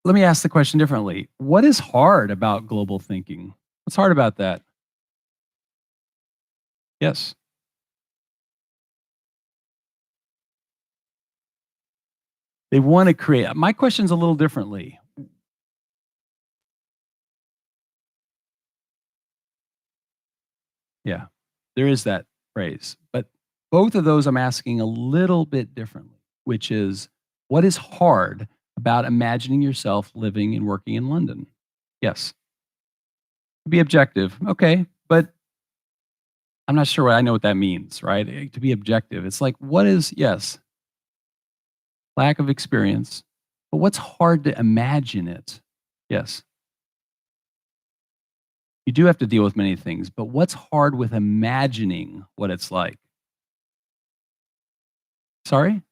let me ask the question differently. What is hard about global thinking? What's hard about that? Yes. They want to create. My question's a little differently. Yeah, there is that phrase. But both of those I'm asking a little bit differently, which is what is hard about imagining yourself living and working in London? Yes. Be objective. Okay. But I'm not sure what I know what that means, right? To be objective. It's like, what is, yes, lack of experience, but what's hard to imagine it? Yes. You do have to deal with many things, but what's hard with imagining what it's like? Sorry?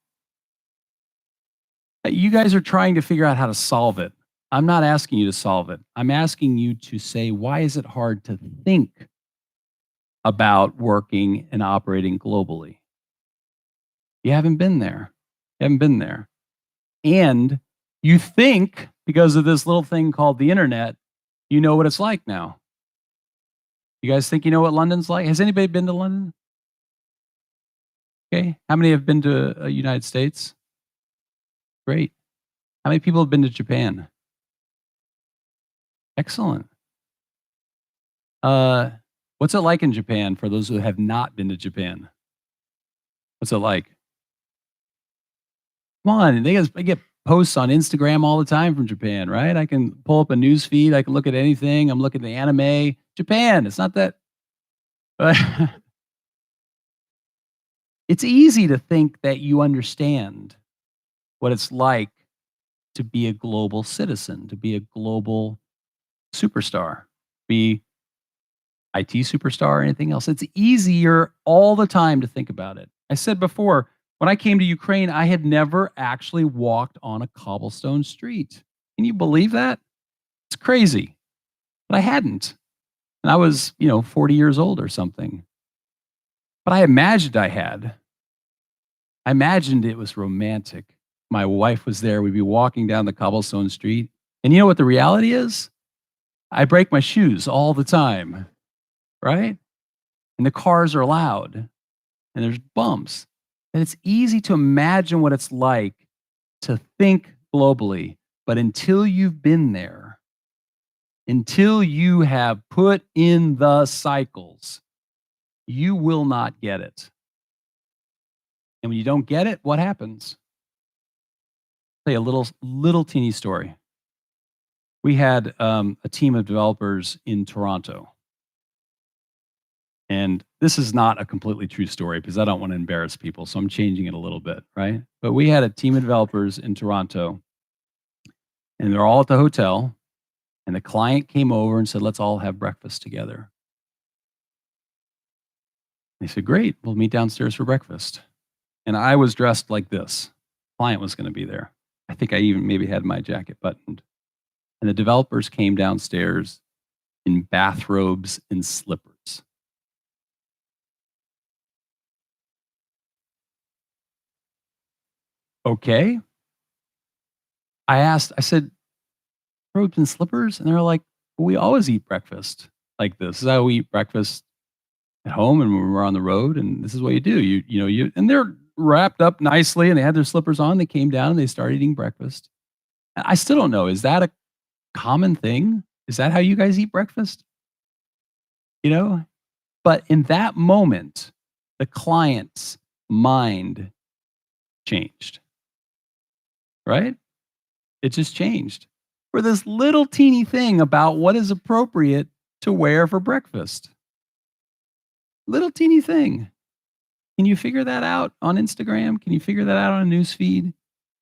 You guys are trying to figure out how to solve it. I'm not asking you to solve it. I'm asking you to say, why is it hard to think about working and operating globally? You haven't been there. You haven't been there. And you think because of this little thing called the internet, you know what it's like now. You guys think you know what London's like? Has anybody been to London? Okay. How many have been to United States? Great. How many people have been to Japan? Excellent. Uh, what's it like in Japan for those who have not been to Japan? What's it like? Come on, I get posts on Instagram all the time from Japan, right? I can pull up a news feed. I can look at anything. I'm looking at the anime. Japan, it's not that. It's easy to think that you understand what it's like to be a global citizen, to be a global superstar, be IT superstar or anything else. It's easier all the time to think about it. I said before, when I came to Ukraine, I had never actually walked on a cobblestone street. Can you believe that? It's crazy. But I hadn't. And I was, 40 years old or something. But I imagined I had. I imagined it was romantic. My wife was there. We'd be walking down the cobblestone street. And you know what the reality is? I break my shoes all the time, right? And the cars are loud and there's bumps. And it's easy to imagine what it's like to think globally. But until you've been there, until you have put in the cycles, you will not get it. And when you don't get it, what happens? I'll tell you a little teeny story. We had a team of developers in Toronto. And this is not a completely true story because I don't want to embarrass people. So I'm changing it a little bit, right? But we had a team of developers in Toronto and they're all at the hotel. And the client came over and said, let's all have breakfast together. They said, great, we'll meet downstairs for breakfast. And I was dressed like this. Client was going to be there. I think I even maybe had my jacket buttoned. And the developers came downstairs in bathrobes and slippers. Okay. I said, robes and slippers? And they're like, well, we always eat breakfast like this. This is how we eat breakfast at home and when we're on the road. And this is what you do. And they're wrapped up nicely and they had their slippers on. They came down and they started eating breakfast. I still don't know. Is that a common thing? Is that how you guys eat breakfast? But in that moment, the client's mind changed, right? It just changed for this little teeny thing about what is appropriate to wear for breakfast. Little teeny thing. Can you figure that out on Instagram? Can you figure that out on a news feed?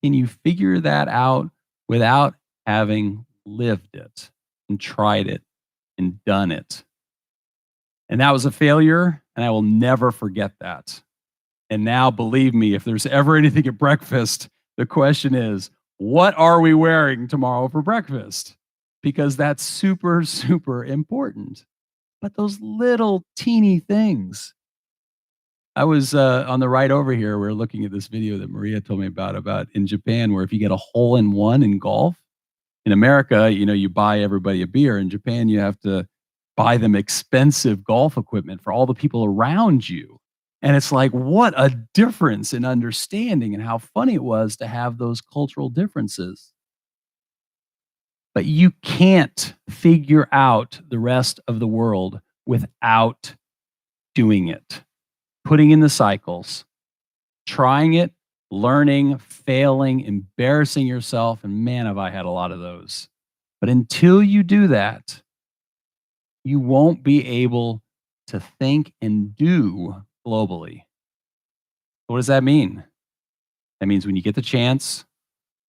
Can you figure that out without having lived it and tried it and done it? And that was a failure, and I will never forget that. And now, believe me, if there's ever anything at breakfast, the question is, what are we wearing tomorrow for breakfast? Because that's super, super important. But those little teeny things, I was on the ride over here. We're looking at this video that Maria told me about in Japan, where if you get a hole in one in golf, in America, you buy everybody a beer. In Japan, you have to buy them expensive golf equipment for all the people around you. And it's like, what a difference in understanding, and how funny it was to have those cultural differences. But you can't figure out the rest of the world without doing it, putting in the cycles, trying it, learning, failing, embarrassing yourself. And man, have I had a lot of those. But until you do that, you won't be able to think and do globally. What does that mean? That means when you get the chance,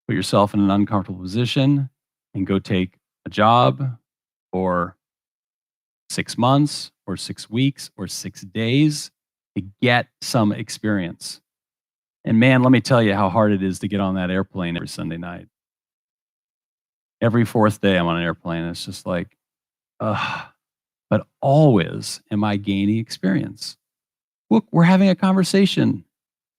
put yourself in an uncomfortable position and go take a job for 6 months or 6 weeks or 6 days to get some experience. And man, let me tell you how hard it is to get on that airplane every Sunday night. Every fourth day I'm on an airplane. It's just like, ugh. But always am I gaining experience. Look, we're having a conversation.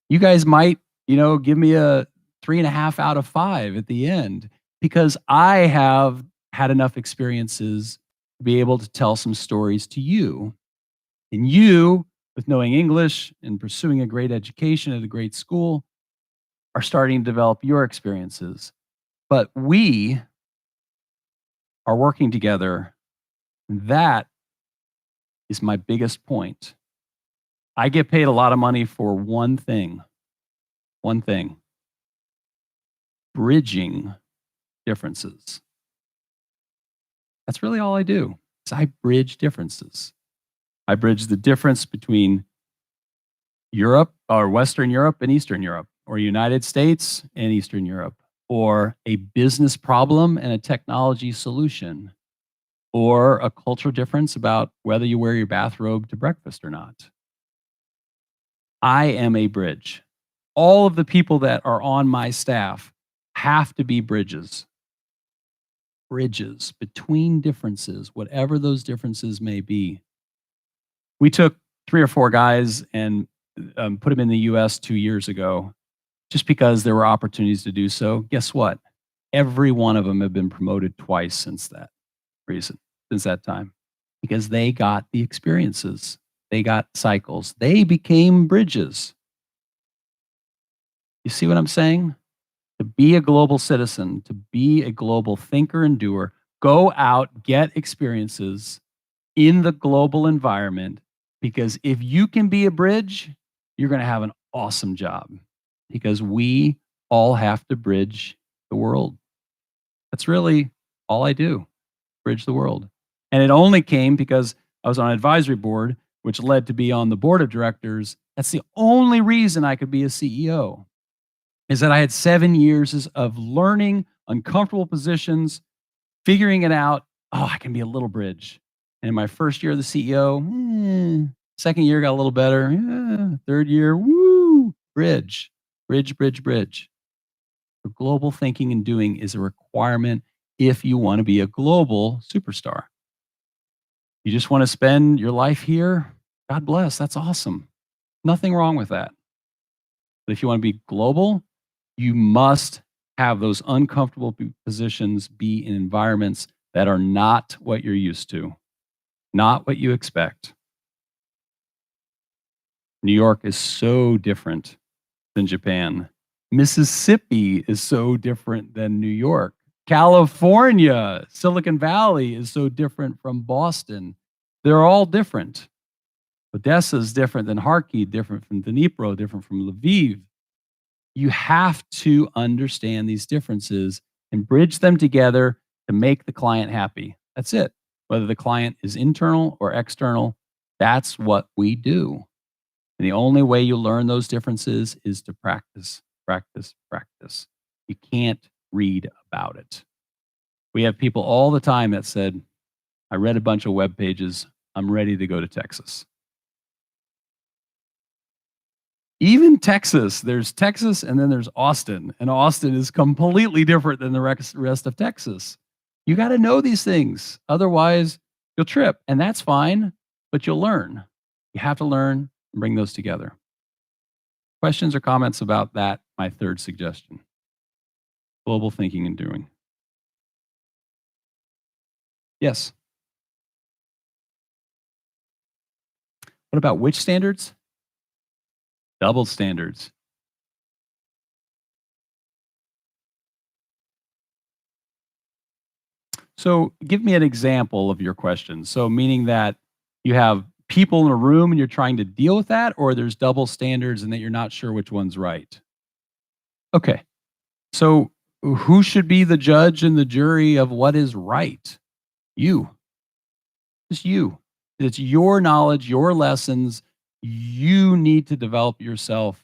You guys might, give me a 3.5 out of 5 at the end, because I have had enough experiences to be able to tell some stories to you. And you, with knowing English and pursuing a great education at a great school, are starting to develop your experiences. But we are working together. That is my biggest point. I get paid a lot of money for one thing, bridging differences. That's really all I do. Is I bridge differences. I bridge the difference between Europe, or Western Europe and Eastern Europe, or United States and Eastern Europe, or a business problem and a technology solution, or a cultural difference about whether you wear your bathrobe to breakfast or not. I am a bridge. All of the people that are on my staff have to be bridges. Bridges between differences, whatever those differences may be. We took 3 or 4 guys and put them in the US 2 years ago, just because there were opportunities to do so. Guess what? Every one of them have been promoted twice since that time, because they got the experiences. They got cycles. They became bridges. You see what I'm saying? To be a global citizen, to be a global thinker and doer, go out, get experiences in the global environment, because if you can be a bridge, you're going to have an awesome job, because we all have to bridge the world. That's really all I do, bridge the world. And it only came because I was on an advisory board, which led to be on the board of directors. That's the only reason I could be a CEO, is that I had 7 years of learning uncomfortable positions, figuring it out. Oh, I can be a little bridge. And in my first year of the CEO, second year got a little better. Third year, woo, bridge. So global thinking and doing is a requirement if you want to be a global superstar. You just want to spend your life here? God bless. That's awesome. Nothing wrong with that. But if you want to be global, you must have those uncomfortable positions be in environments that are not what you're used to, not what you expect. New York is so different than Japan. Mississippi is so different than New York. California, Silicon Valley is so different from Boston. They're all different. Odessa is different than Kharkiv, different from Dnipro, different from Lviv. You have to understand these differences and bridge them together to make the client happy. That's it. Whether the client is internal or external, that's what we do. And the only way you learn those differences is to practice. You can't read about it. We have people all the time that said, I read a bunch of web pages. I'm ready to go to Texas. Even Texas, there's Texas and then there's Austin. And Austin is completely different than the rest of Texas. You got to know these things. Otherwise, you'll trip. And that's fine, but you'll learn. You have to learn. and bring those together. Questions or comments about that, my third suggestion? Global thinking and doing. Yes. What about which standards? Double standards. So give me an example of your question. So meaning that you have people in a room and you're trying to deal with that, or there's double standards and that you're not sure which one's right. Okay. So who should be the judge and the jury of what is right? You. Just you. It's your knowledge, your lessons. You need to develop yourself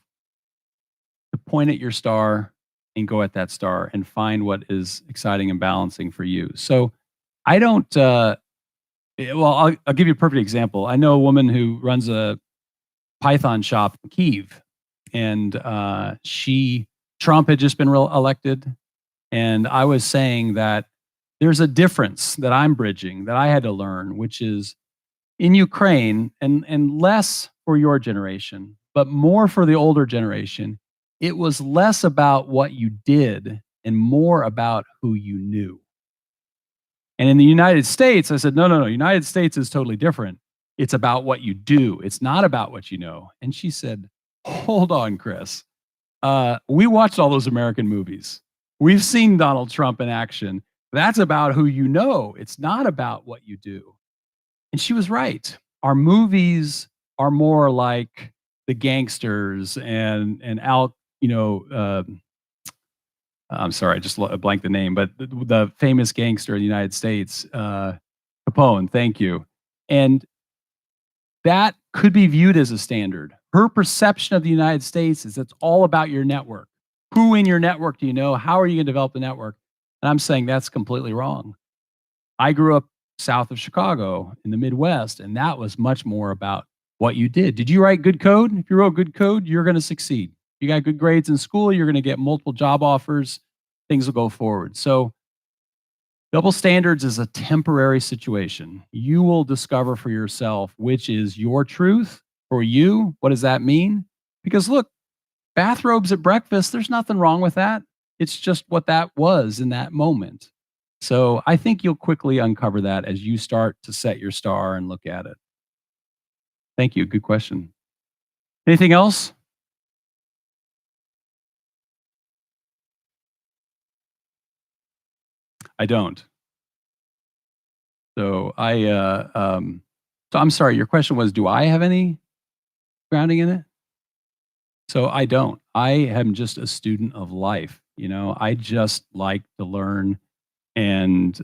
to point at your star and go at that star and find what is exciting and balancing for you. So I don't, well, I'll give you a perfect example. I know a woman who runs a Python shop in Kyiv, and Trump had just been elected. And I was saying that there's a difference that I'm bridging that I had to learn, which is in Ukraine, and less for your generation, but more for the older generation. It was less about what you did and more about who you knew. And in the United States, I said, no, no, no, United States is totally different. It's about what you do. It's not about what you know. And she said, hold on, Chris. We watched all those American movies. We've seen Donald Trump in action. That's about who you know. It's not about what you do. And she was right. Our movies are more like the gangsters and out, I'm sorry, I just blanked the name, but the famous gangster in the United States, Capone. Thank you. And that could be viewed as a standard. Her perception of the United States is it's all about your network. Who in your network do you know? How are you going to develop the network? And I'm saying that's completely wrong. I grew up south of Chicago in the Midwest, and that was much more about what you did. Did you write good code? If you wrote good code, you're going to succeed. You got good grades in school, you're going to get multiple job offers, things will go forward. So double standards is a temporary situation. You will discover for yourself which is your truth for you. What does that mean? Because look, bathrobes at breakfast, there's nothing wrong with that. It's just what that was in that moment. So I think you'll quickly uncover that as you start to set your star and look at it. Thank you. Good question. Anything else? I don't. So so I'm sorry, your question was, do I have any grounding in it? So I don't. I am just a student of life. I just like to learn and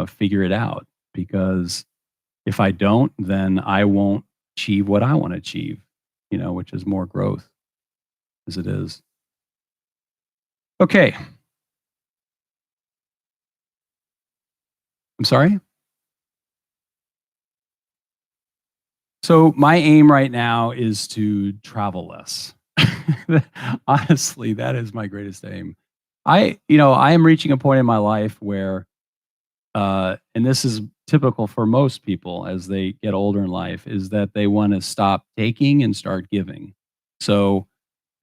figure it out, because if I don't, then I won't achieve what I want to achieve, which is more growth as it is. Okay. I'm sorry? So my aim right now is to travel less. Honestly, that is my greatest aim. I am reaching a point in my life where, and this is typical for most people as they get older in life, is that they want to stop taking and start giving. So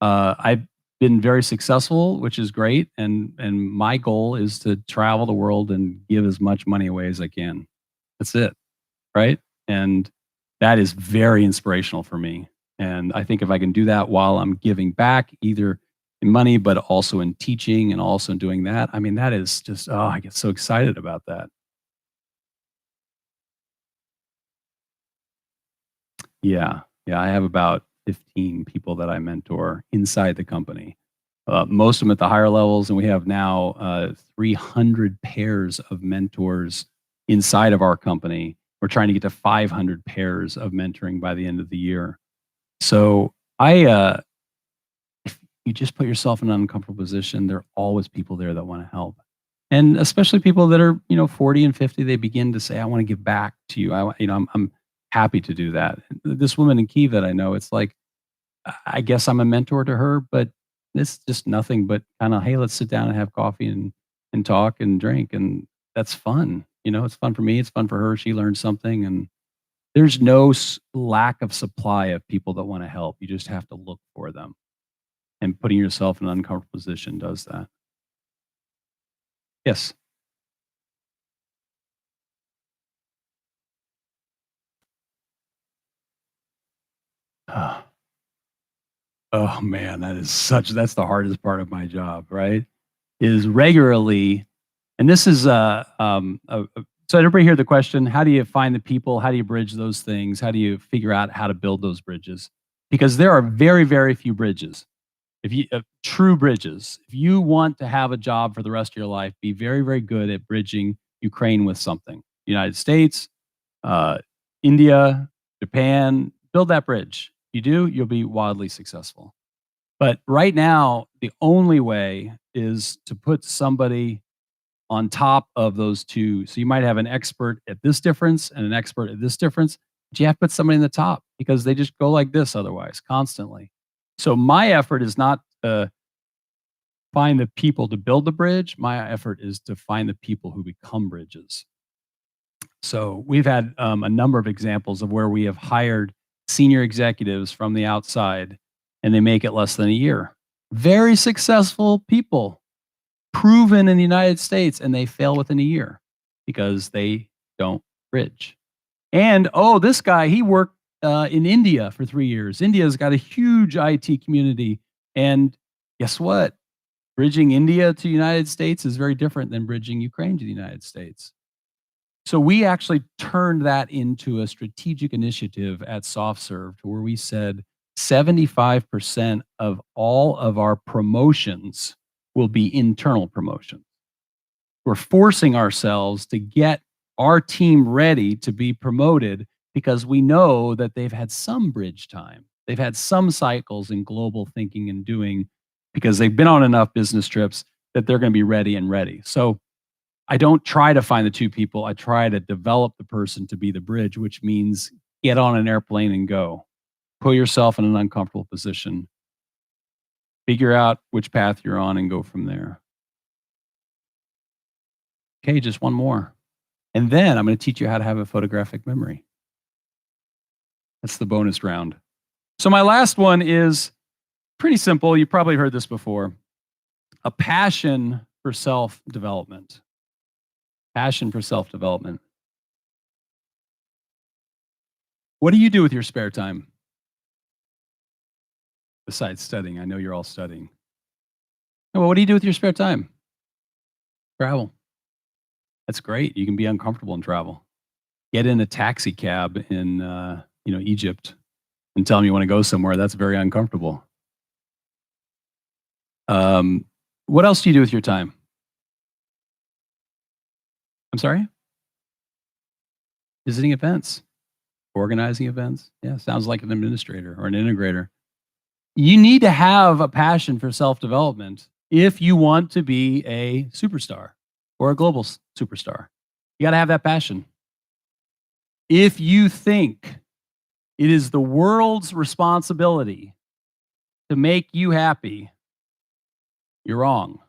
I've been very successful, which is great, and my goal is to travel the world and give as much money away as I can. That's it, right? And that is very inspirational for me. And I think if I can do that while I'm giving back, either in money, but also in teaching and also in doing that, I mean, that is just, oh, I get so excited about that. Yeah. Yeah. I have about 15 people that I mentor inside the company. Most of them at the higher levels, and we have now 300 pairs of mentors inside of our company. We're trying to get to 500 pairs of mentoring by the end of the year. So if you just put yourself in an uncomfortable position, there are always people there that want to help. And especially people that are, 40 and 50, they begin to say, I want to give back to you. I'm happy to do that. This woman in Kyiv that I know, it's like, I guess I'm a mentor to her, but it's just nothing but kind of, hey, let's sit down and have coffee and talk and drink. And that's fun. It's fun for me. It's fun for her. She learned something. And There's no lack of supply of people that want to help. You just have to look for them. And putting yourself in an uncomfortable position does that. Yes. Ah, oh man, that's the hardest part of my job, right? Is regularly, and this is so everybody hear the question, how do you find the people? How do you bridge those things? How do you figure out how to build those bridges? Because there are very, very few bridges. If you true bridges. If you want to have a job for the rest of your life, be very, very good at bridging Ukraine with something. United States, uh, India, Japan, build that bridge. You do, you'll be wildly successful. But right now, the only way is to put somebody on top of those two. So you might have an expert at this difference and an expert at this difference, but you have to put somebody in the top because they just go like this otherwise, constantly. So my effort is not to find the people to build the bridge. My effort is to find the people who become bridges. So we've had a number of examples of where we have hired senior executives from the outside and they make it less than a year. Very successful people, proven in the United States, and they fail within a year because they don't bridge. And oh, this guy, he worked in India for 3 years. India's got a huge IT community. And guess what? Bridging India to the United States is very different than bridging Ukraine to the United States. So we actually turned that into a strategic initiative at SoftServe to where we said 75% of all of our promotions will be internal promotions. We're forcing ourselves to get our team ready to be promoted because we know that they've had some bridge time. They've had some cycles in global thinking and doing because they've been on enough business trips that they're going to be ready. So I don't try to find the two people. I try to develop the person to be the bridge, which means get on an airplane and go. Put yourself in an uncomfortable position. Figure out which path you're on and go from there. Okay, just one more. And then I'm going to teach you how to have a photographic memory. That's the bonus round. So my last one is pretty simple. You probably heard this before. A passion for self-development. Passion for self-development. What do you do with your spare time? Besides studying, I know you're all studying. Well, what do you do with your spare time? Travel. That's great. You can be uncomfortable and travel. Get in a taxi cab in Egypt and tell them you want to go somewhere. That's very uncomfortable. What else do you do with your time? I'm sorry? Visiting events, organizing events. Yeah, sounds like an administrator or an integrator. You need to have a passion for self-development if you want to be a superstar or a global superstar. You got to have that passion. If you think it is the world's responsibility to make you happy, you're wrong.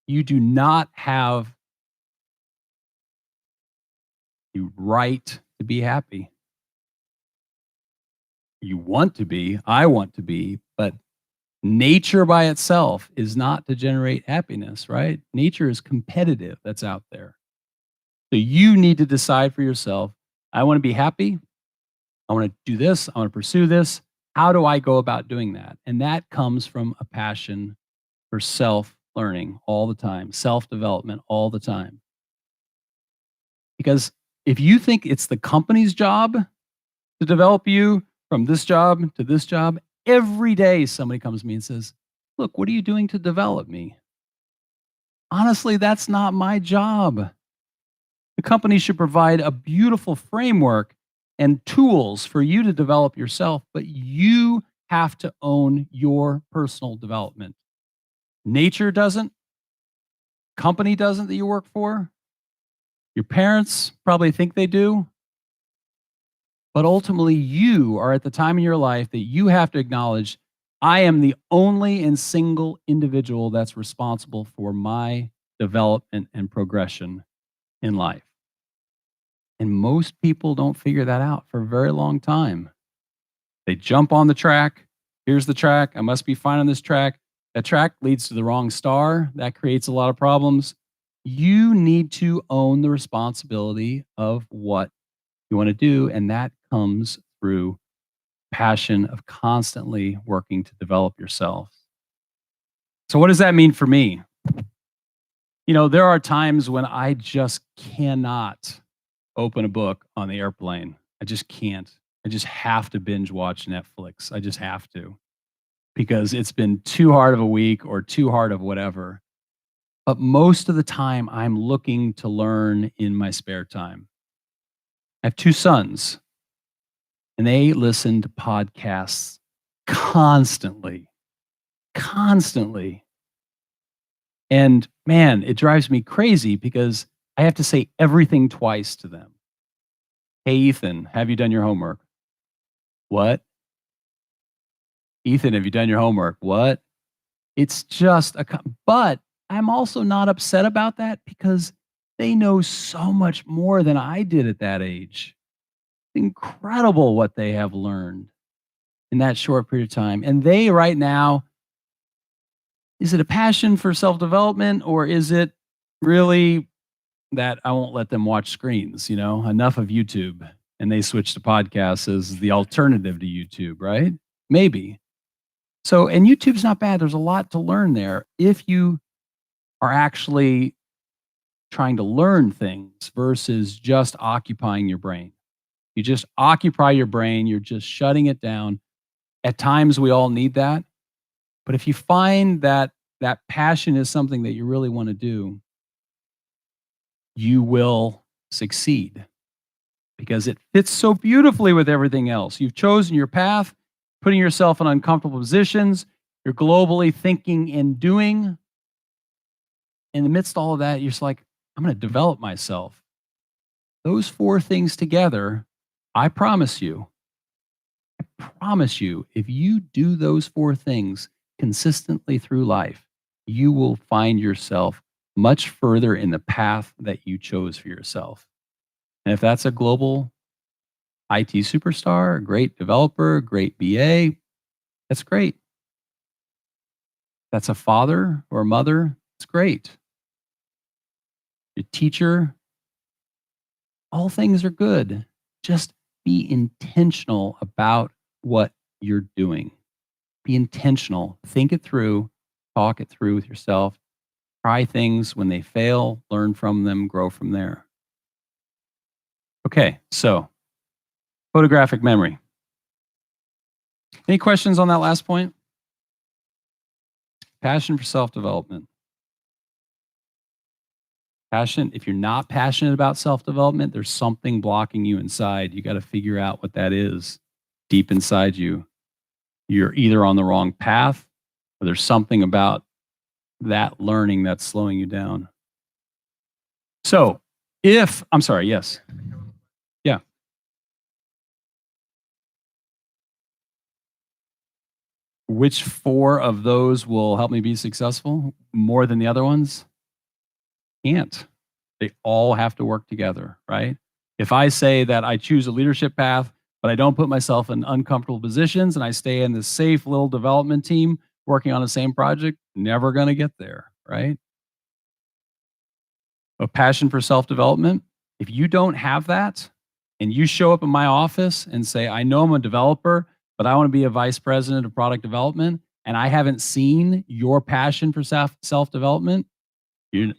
You do not have the right to be happy. You want to be, I want to be, but nature by itself is not to generate happiness, right? Nature is competitive, that's out there. So you need to decide for yourself, I want to be happy. I want to do this. I want to pursue this. How do I go about doing that? And that comes from a passion for self-learning all the time, self-development all the time. Because if you think it's the company's job to develop you from this job to this job, every day somebody comes to me and says, look, what are you doing to develop me? Honestly, that's not my job. The company should provide a beautiful framework and tools for you to develop yourself, but you have to own your personal development. Nature doesn't, company doesn't that you work for. Your parents probably think they do. But ultimately, you are at the time in your life that you have to acknowledge, I am the only and single individual that's responsible for my development and progression in life. And most people don't figure that out for a very long time. They jump on the track. Here's the track. I must be fine on this track. That track leads to the wrong star. That creates a lot of problems. You need to own the responsibility of what you want to do. And that comes through passion of constantly working to develop yourself. So, what does that mean for me? There are times when I just cannot open a book on the airplane. I just can't. I just have to binge watch Netflix. I just have to because it's been too hard of a week or too hard of whatever. But most of the time, I'm looking to learn in my spare time. I have two sons, and they listen to podcasts constantly, constantly. And man, it drives me crazy because I have to say everything twice to them. Hey, Ethan, have you done your homework? What? Ethan, have you done your homework? What? It's just but I'm also not upset about that because they know so much more than I did at that age. Incredible what they have learned in that short period of time. And they right now, is it a passion for self-development or is it really that I won't let them watch screens, enough of YouTube and they switch to podcasts as the alternative to YouTube, right? Maybe. So, and YouTube's not bad. There's a lot to learn there if you are actually trying to learn things versus just occupying your brain. You just occupy your brain, you're just shutting it down. At times we all need that. But if you find that that passion is something that you really want to do, you will succeed because it fits so beautifully with everything else. You've chosen your path, putting yourself in uncomfortable positions. You're globally thinking and doing. In the midst of all of that, you're just like, I'm going to develop myself. Those four things together, I promise you, if you do those four things consistently through life, you will find yourself much further in the path that you chose for yourself. And if that's a global IT superstar, a great developer, a great BA, that's great. That's a father or a mother, it's great. A teacher, all things are good. Just be intentional about what you're doing. Be intentional. Think it through. Talk it through with yourself. Try things. When they fail, learn from them, grow from there. Okay, so photographic memory. Any questions on that last point? Passion for self-development. Passion, if you're not passionate about self-development, there's something blocking you inside. You got to figure out what that is deep inside you. You're either on the wrong path or there's something about that learning that's slowing you down. So, I'm sorry, yes. Yeah. Which four of those will help me be successful more than the other ones? Can't. They all have to work together, right? If I say that I choose a leadership path, but I don't put myself in uncomfortable positions and I stay in this safe little development team working on the same project, never going to get there, right? A passion for self-development, if you don't have that and you show up in my office and say, I know I'm a developer, but I want to be a vice president of product development, and I haven't seen your passion for self-development, you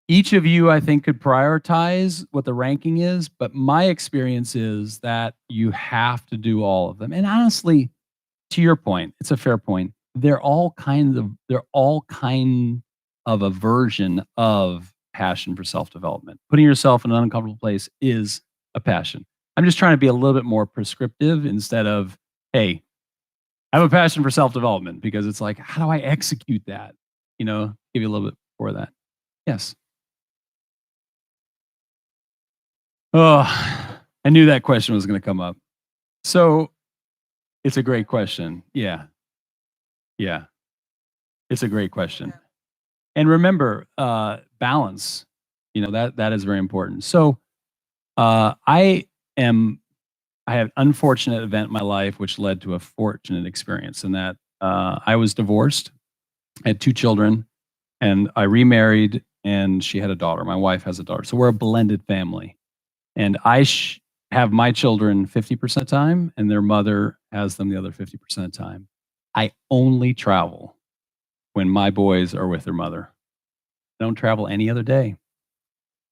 each of you, I think, could prioritize what the ranking is, but my experience is that you have to do all of them. And honestly, to your point, it's a fair point. They're all kind of a version of passion for self-development. Putting yourself in an uncomfortable place is a passion. I'm just trying to be a little bit more prescriptive instead of, hey, I have a passion for self-development, because it's like, how do I execute that? Give you a little bit for that. Yes. Oh, I knew that question was going to come up. So it's a great question. Yeah. Yeah. It's a great question. And remember, balance, that is very important. So, uh, I am I had an unfortunate event in my life which led to a fortunate experience in that, I was divorced. I had 2 children, and I remarried, and she had a daughter. My wife has a daughter. So we're a blended family. And have my children 50% of the time, and their mother has them the other 50% of the time. I only travel when my boys are with their mother. I don't travel any other day.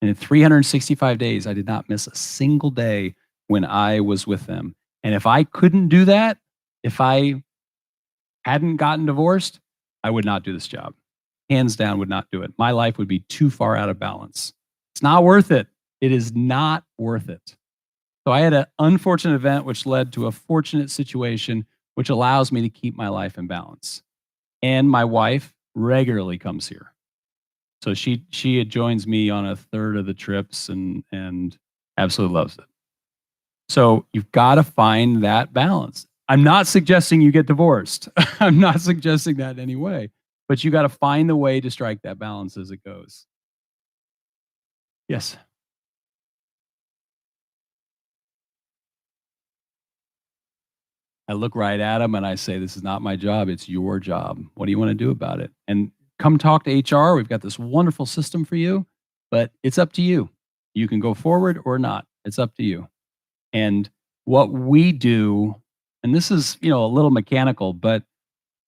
And in 365 days, I did not miss a single day when I was with them. And if I couldn't do that, if I hadn't gotten divorced, I would not do this job. Hands down, would not do it. My life would be too far out of balance. It's not worth it. It is not worth it. So I had an unfortunate event which led to a fortunate situation which allows me to keep my life in balance. And my wife regularly comes here. So she joins me on a third of the trips and absolutely loves it. So you've got to find that balance. I'm not suggesting you get divorced. I'm not suggesting that in any way, but you got to find the way to strike that balance as it goes. Yes. I look right at them and I say, "This is not my job. It's your job. What do you want to do about it?" And come talk to HR. We've got this wonderful system for you, but it's up to you. You can go forward or not. It's up to you. And what we do, and this is, a little mechanical, but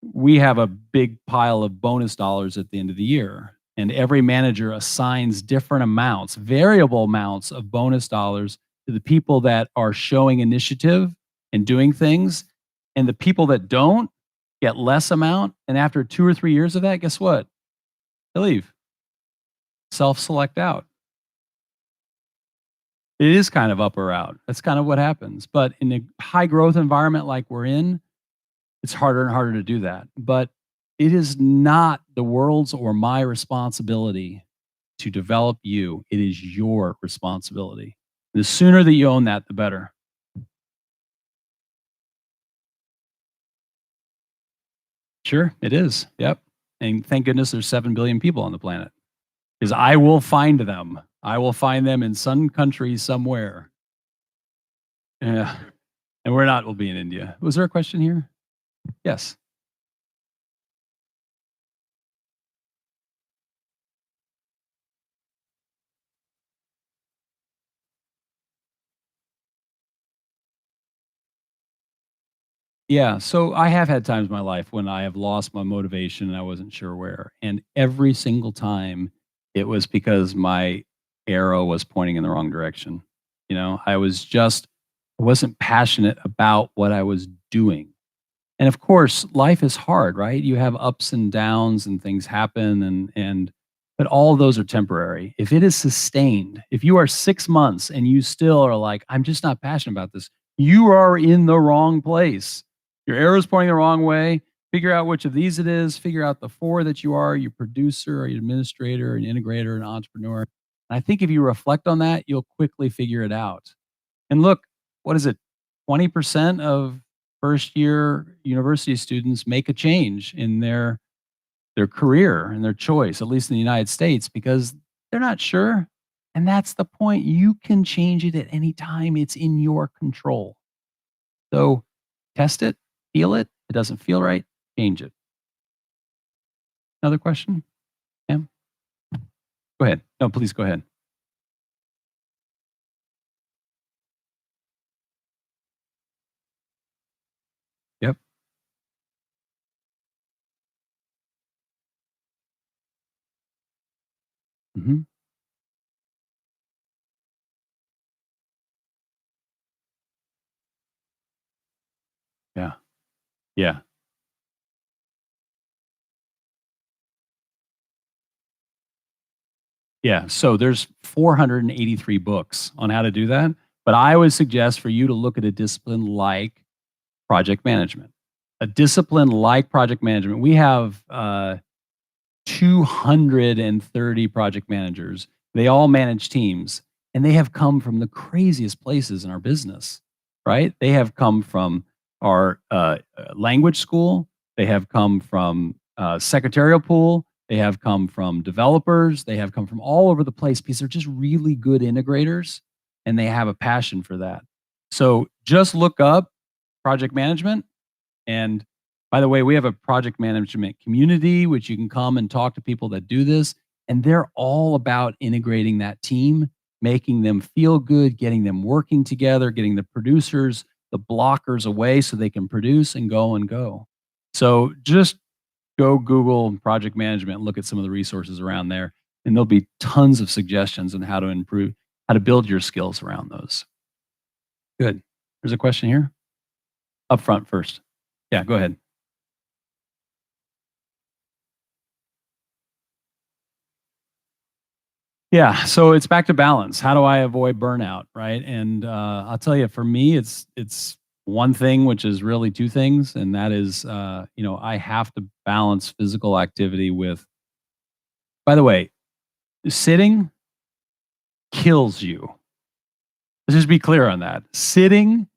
we have a big pile of bonus dollars at the end of the year. And every manager assigns different amounts, variable amounts of bonus dollars to the people that are showing initiative and doing things. And the people that don't get less amount. And after 2 or 3 years of that, guess what? They leave, self select out. It is kind of up or out. That's kind of what happens. But in a high growth environment like we're in, it's harder and harder to do that. But it is not the world's or my responsibility to develop you. It is your responsibility. The sooner that you own that, the better. Sure, it is. Yep. And thank goodness there's 7 billion people on the planet. Because I will find them. I will find them in some country somewhere. Yeah. And we're not, we'll be in India. Was there a question here? Yes. Yeah. So I have had times in my life when I have lost my motivation and I wasn't sure where. And every single time it was because my arrow was pointing in the wrong direction. I wasn't passionate about what I was doing. And of course, life is hard, right? You have ups and downs and things happen but all of those are temporary. If it is sustained, if you are 6 months and you still are like, I'm just not passionate about this, you are in the wrong place. Your arrow's pointing the wrong way. Figure out which of these it is. Figure out the 4 that you are, your producer, or your administrator, an integrator, an entrepreneur. And I think if you reflect on that, you'll quickly figure it out. And look, what is it? 20% of first year university students make a change in their career and their choice, at least in the United States, because they're not sure. And that's the point. You can change it at any time. It's in your control. So test it, feel it. It doesn't feel right, change it. Another question? Ma'am? Go ahead. No, please go ahead. Yep. Hmm. Yeah. Yeah. Yeah. So there's 483 books on how to do that. But I would suggest for you to look at a discipline like project management. A discipline like project management. We have 230 project managers. They all manage teams, and they have come from the craziest places in our business, right? They have come from our language school. They have come from secretarial pool. They have come from developers. They have come from all over the place because they're just really good integrators and they have a passion for that. So just look up project management. And by the way, we have a project management community, which you can come and talk to people that do this. And they're all about integrating that team, making them feel good, getting them working together, getting the producers, the blockers away so they can produce and go and go. So just go Google project management and look at some of the resources around there. And there'll be tons of suggestions on how to improve, how to build your skills around those. Good. There's a question here. Up front first. Yeah, go ahead. Yeah, so it's back to balance. How do I avoid burnout, right? And I'll tell you, for me, it's one thing, which is really two things, and that is, I have to balance physical activity with. By the way, sitting kills you. Let's just be clear on that. Sitting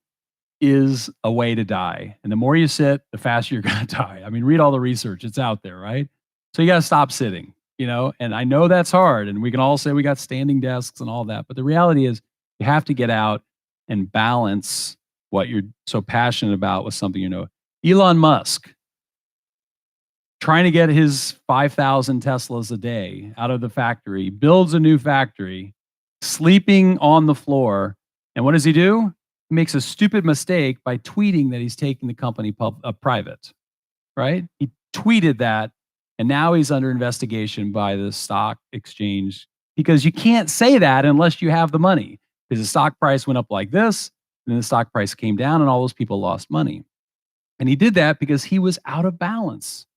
is a way to die, and the more you sit, the faster you're going to die. I mean, read all the research; it's out there, right? So you got to stop sitting. And I know that's hard, and we can all say we got standing desks and all that, but the reality is you have to get out and balance what you're so passionate about with something. Elon Musk trying to get his 5,000 Teslas a day out of the factory, builds a new factory, sleeping on the floor, and what does he do? He makes a stupid mistake by tweeting that he's taking the company private, right? He tweeted that. And now he's under investigation by the stock exchange because you can't say that unless you have the money. Because the stock price went up like this, and then the stock price came down, and all those people lost money. And he did that because he was out of balance.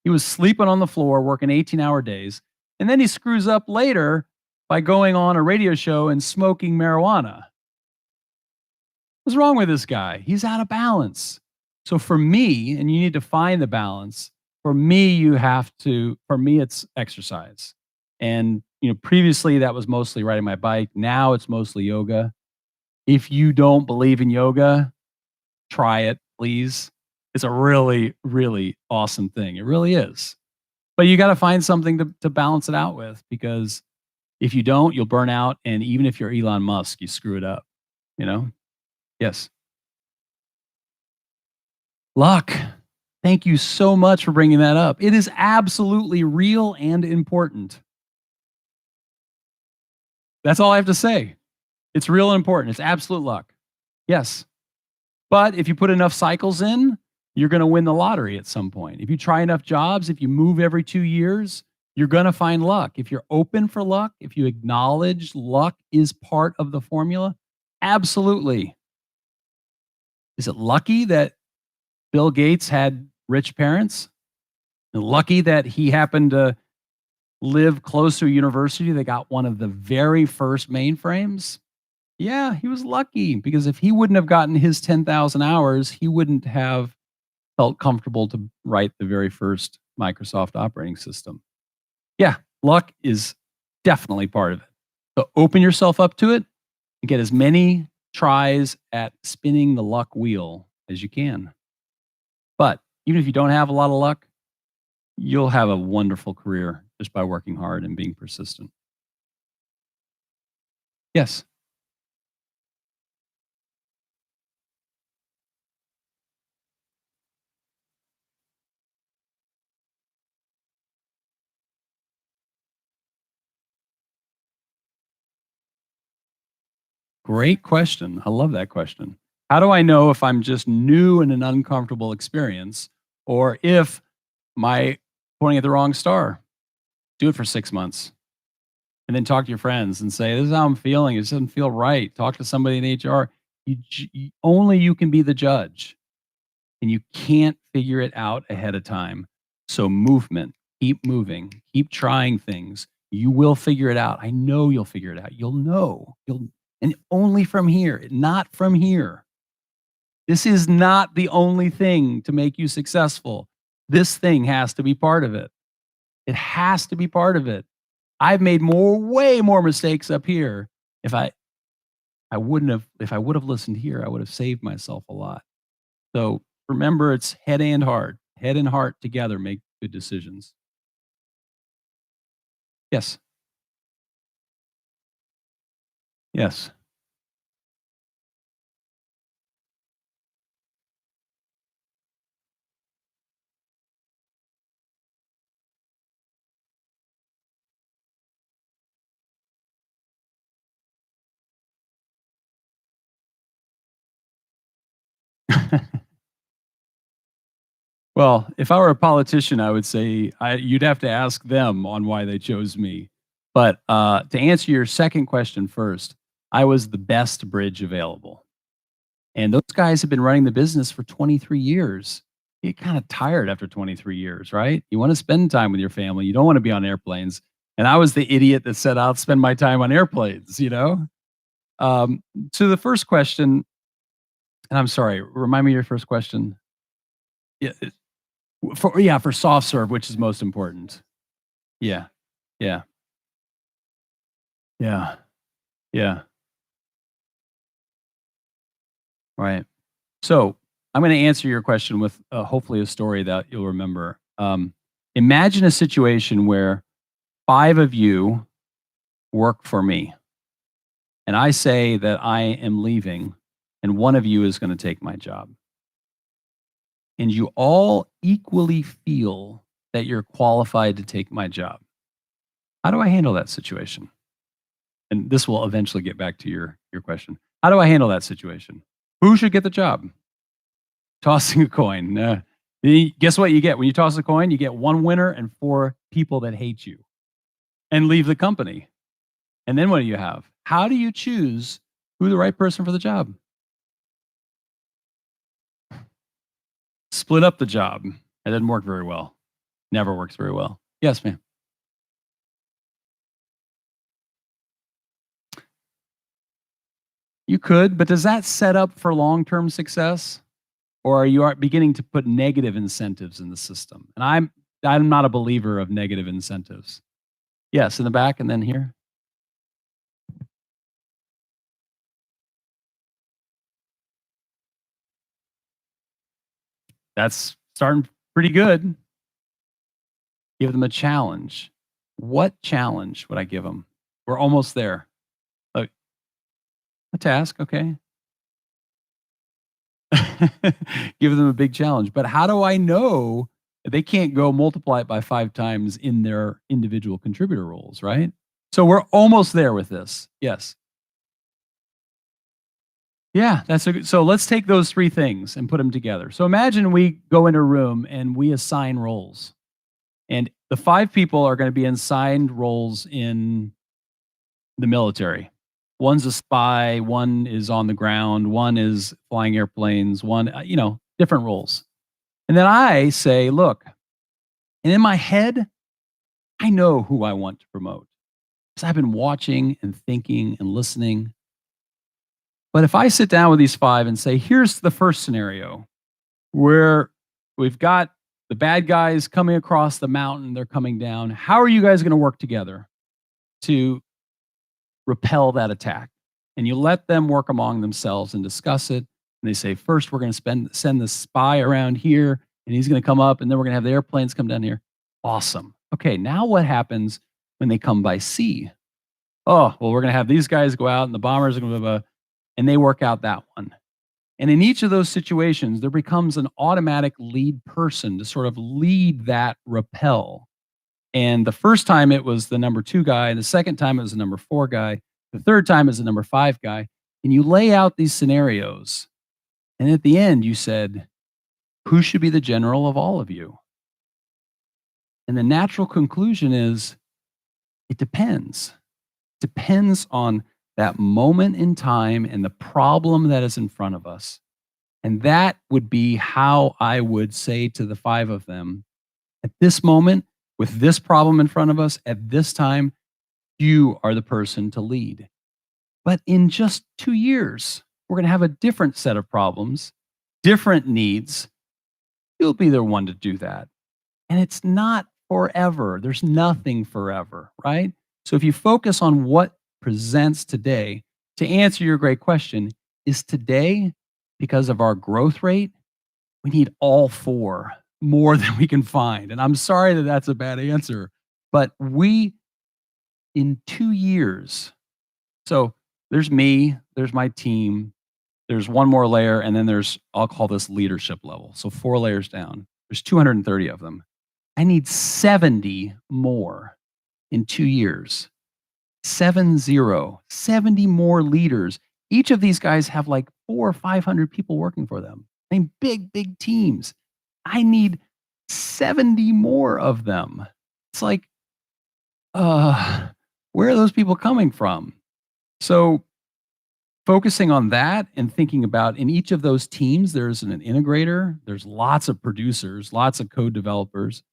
He was sleeping on the floor, working 18-hour days, and then he screws up later by going on a radio show and smoking marijuana. What's wrong with this guy? He's out of balance. So for me, and you need to find the balance. For me, it's exercise. And, previously that was mostly riding my bike. Now it's mostly yoga. If you don't believe in yoga, try it, please. It's a really, really awesome thing. It really is. But you got to find something to balance it out with, because if you don't, you'll burn out. And even if you're Elon Musk, you screw it up, Yes. Luck. Thank you so much for bringing that up. It is absolutely real and important. That's all I have to say. It's real and important. It's absolute luck. Yes. But if you put enough cycles in, you're going to win the lottery at some point. If you try enough jobs, if you move every 2 years, you're going to find luck. If you're open for luck, if you acknowledge luck is part of the formula, absolutely. Is it lucky that Bill Gates had rich parents? And lucky that he happened to live close to a university that got one of the very first mainframes? Yeah, he was lucky, because if he wouldn't have gotten his 10,000 hours, he wouldn't have felt comfortable to write the very first Microsoft operating system. Yeah, luck is definitely part of it. So open yourself up to it and get as many tries at spinning the luck wheel as you can. But even if you don't have a lot of luck, you'll have a wonderful career just by working hard and being persistent. Yes. Great question. I love that question. How do I know if I'm just new in an uncomfortable experience, or if my pointing at the wrong star? Do it for 6 months. And then talk to your friends and say, "This is how I'm feeling. It doesn't feel right." Talk to somebody in HR. Only you can be the judge, and you can't figure it out ahead of time. So movement, keep moving, keep trying things. You will figure it out. I know you'll figure it out. You'll know. And only from here, not from here. This is not the only thing to make you successful. This thing has to be part of it. It has to be part of it. I've made way more mistakes up here. If I would have listened here, I would have saved myself a lot. So remember, it's head and heart together make good decisions. Yes. Yes. Well, if I were a politician, I would say you'd have to ask them on why they chose me. But to answer your second question first, I was the best bridge available. And those guys have been running the business for 23 years. You get kind of tired after 23 years, right? You want to spend time with your family. You don't want to be on airplanes. And I was the idiot that said, I'll spend my time on airplanes, you know? Um, to the first question, and I'm sorry, remind me your first question. Yeah, for soft serve, which is most important. Yeah, yeah, yeah, yeah, right. So I'm going to answer your question with hopefully a story that you'll remember. Imagine a situation where five of you work for me, and I say that I am leaving, and one of you is going to take my job. And you all equally feel that you're qualified to take my job. How do I handle that situation? And this will eventually get back to your question. How do I handle that situation? Who should get the job? Tossing a coin. Guess what you get when you toss a coin? You get one winner and four people that hate you and leave the company. And then what do you have? How do you choose who's the right person for the job? Split up the job. It doesn't work very well. Never works very well. Yes, ma'am. You could, but does that set up for long-term success? Or are you beginning to put negative incentives in the system? And I'm not a believer of negative incentives. Yes, in the back and then here. That's starting pretty good. Give them a challenge. What challenge would I give them? We're almost there. Like, a task, okay. Give them a big challenge. But how do I know they can't go multiply it by 5 times in their individual contributor roles, right? So we're almost there with this. Yes. Yeah, that's a good, so let's take those 3 things and put them together. So imagine we go in a room and we assign roles. And the 5 people are going to be assigned roles in the military. One's a spy, one is on the ground, one is flying airplanes, one, different roles. And then I say, look, and in my head, I know who I want to promote because I've been watching and thinking and listening. But if I sit down with these 5 and say, here's the first scenario where we've got the bad guys coming across the mountain, they're coming down. How are you guys going to work together to repel that attack? And you let them work among themselves and discuss it. And they say, first, we're going to send the spy around here, and he's going to come up, and then we're going to have the airplanes come down here. Awesome. Okay, now what happens when they come by sea? Oh, well, we're going to have these guys go out, and the bombers are going to, and they work out that one. And in each of those situations, there becomes an automatic lead person to sort of lead that rappel. And the first time it was the number 2 guy, and the second time it was the number 4 guy, the third time is the number 5 guy. And you lay out these scenarios. And at the end, you said, who should be the general of all of you? And the natural conclusion is, it depends. Depends on that moment in time and the problem that is in front of us. And that would be how I would say to the 5 of them, at this moment, with this problem in front of us, at this time, you are the person to lead. But in just 2 years, we're going to have a different set of problems, different needs. You'll be the one to do that. And it's not forever. There's nothing forever, right? So if you focus on what presents today, to answer your great question, is today, because of our growth rate, we need all 4 more than we can find. And I'm sorry that that's a bad answer, but in 2 years, so there's me, there's my team, there's one more layer, and then I'll call this leadership level. So 4 layers down. There's 230 of them. I need 70 more in 2 years. 70 more leaders. Each of these guys have like 400 or 500 people working for them. I mean, big, big teams. I need 70 more of them. It's like, where are those people coming from? So focusing on that and thinking about in each of those teams, there's an integrator, there's lots of producers, lots of code developers.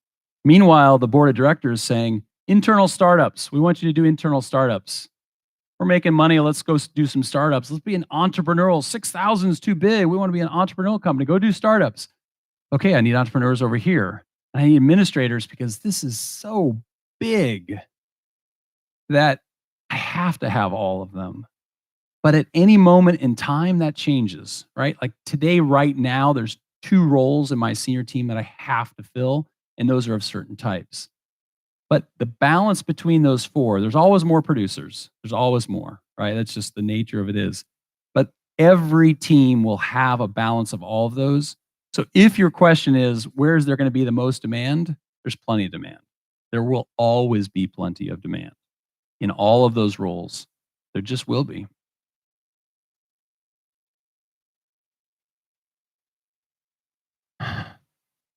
Meanwhile, the board of directors saying, internal startups, we want you to do internal startups. We're making money, let's go do some startups. Let's be an entrepreneurial, 6,000 is too big. We want to be an entrepreneurial company, go do startups. Okay, I need entrepreneurs over here. I need administrators because this is so big that I have to have all of them. But at any moment in time, that changes, right? Like today, right now, there's 2 roles in my senior team that I have to fill, and those are of certain types. But the balance between those 4, there's always more producers. There's always more, right? That's just the nature of it is. But every team will have a balance of all of those. So if your question is, where is there going to be the most demand? There's plenty of demand. There will always be plenty of demand in all of those roles. There just will be.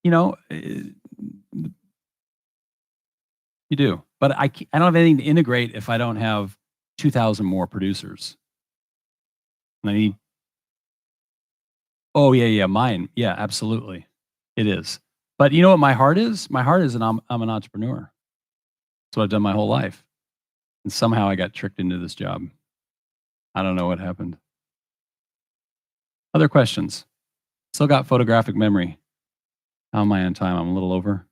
You know, you do. But I don't have anything to integrate if I don't have 2,000 more producers. And I need Oh, yeah, mine. Yeah, absolutely. It is. But you know what my heart is? My heart is I'm an entrepreneur. That's what I've done my whole life. And somehow I got tricked into this job. I don't know what happened. Other questions? Still got photographic memory. How am I on time? I'm a little over.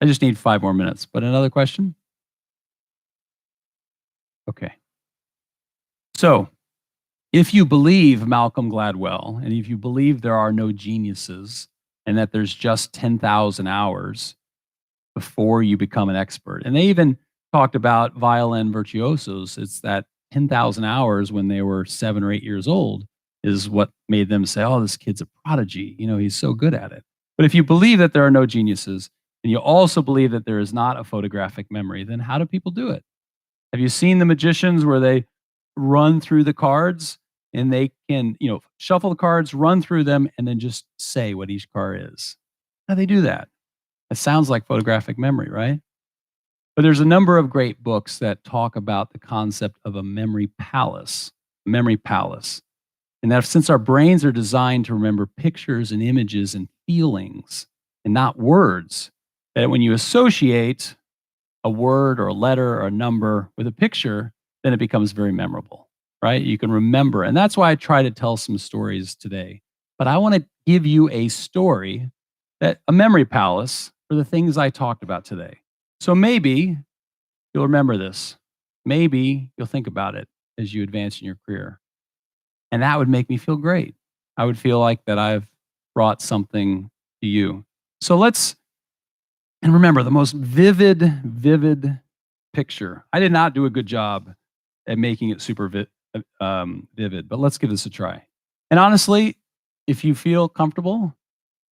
I just need 5 more minutes. But another question? Okay. So, if you believe Malcolm Gladwell, and if you believe there are no geniuses, and that there's just 10,000 hours before you become an expert, and they even talked about violin virtuosos, it's that 10,000 hours when they were 7 or 8 years old is what made them say, oh, this kid's a prodigy. You know, he's so good at it. But if you believe that there are no geniuses, and you also believe that there is not a photographic memory, then how do people do it? Have you seen the magicians where they run through the cards and they can, shuffle the cards, run through them, and then just say what each card is? How do they do that? It sounds like photographic memory, right? But there's a number of great books that talk about the concept of a memory palace. And that since our brains are designed to remember pictures and images and feelings and not words, that when you associate a word or a letter or a number with a picture, then it becomes very memorable, right? You can remember. And that's why I try to tell some stories today. But I want to give you a story, a memory palace for the things I talked about today. So maybe you'll remember this. Maybe you'll think about it as you advance in your career. And that would make me feel great. I would feel like that I've brought something to you. So and remember, the most vivid picture. I did not do a good job at making it super vivid, but let's give this a try. And honestly, if you feel comfortable,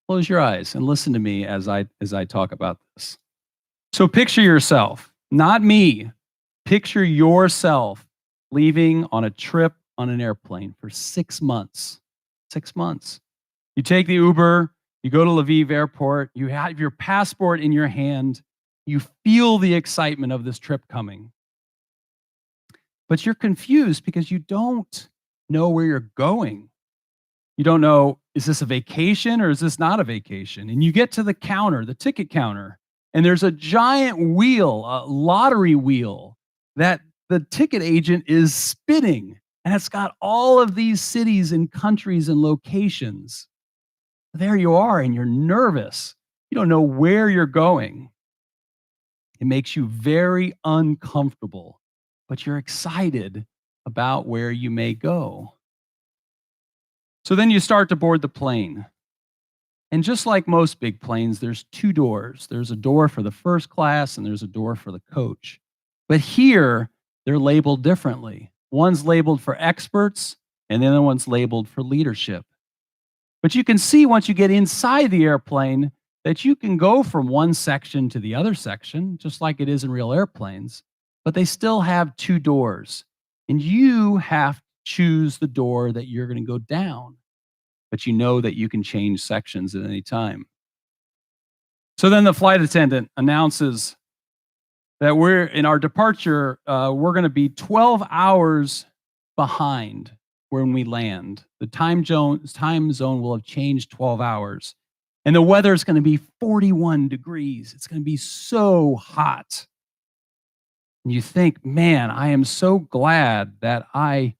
close your eyes and listen to me as I talk about this. So picture yourself, not me. Picture yourself leaving on a trip on an airplane for 6 months. 6 months. You take the Uber, you go to Lviv airport, you have your passport in your hand, you feel the excitement of this trip coming. But you're confused because you don't know where you're going. You don't know, is this a vacation or is this not a vacation? And you get to the counter, the ticket counter, and there's a giant wheel, a lottery wheel that the ticket agent is spinning. And it's got all of these cities and countries and locations. There you are, and you're nervous. You don't know where you're going. It makes you very uncomfortable, but you're excited about where you may go. So then you start to board the plane. And just like most big planes, there's two doors. There's a door for the first class and there's a door for the coach. But here, they're labeled differently. One's labeled for experts and the other one's labeled for leadership. But you can see once you get inside the airplane that you can go from one section to the other section, just like it is in real airplanes, but they still have two doors. And you have to choose the door that you're going to go down. But you know that you can change sections at any time. So then the flight attendant announces that we're in our departure, we're going to be 12 hours behind when we land. The time zone will have changed 12 hours. And the weather is going to be 41 degrees. It's going to be so hot. And you think, man, I am so glad that I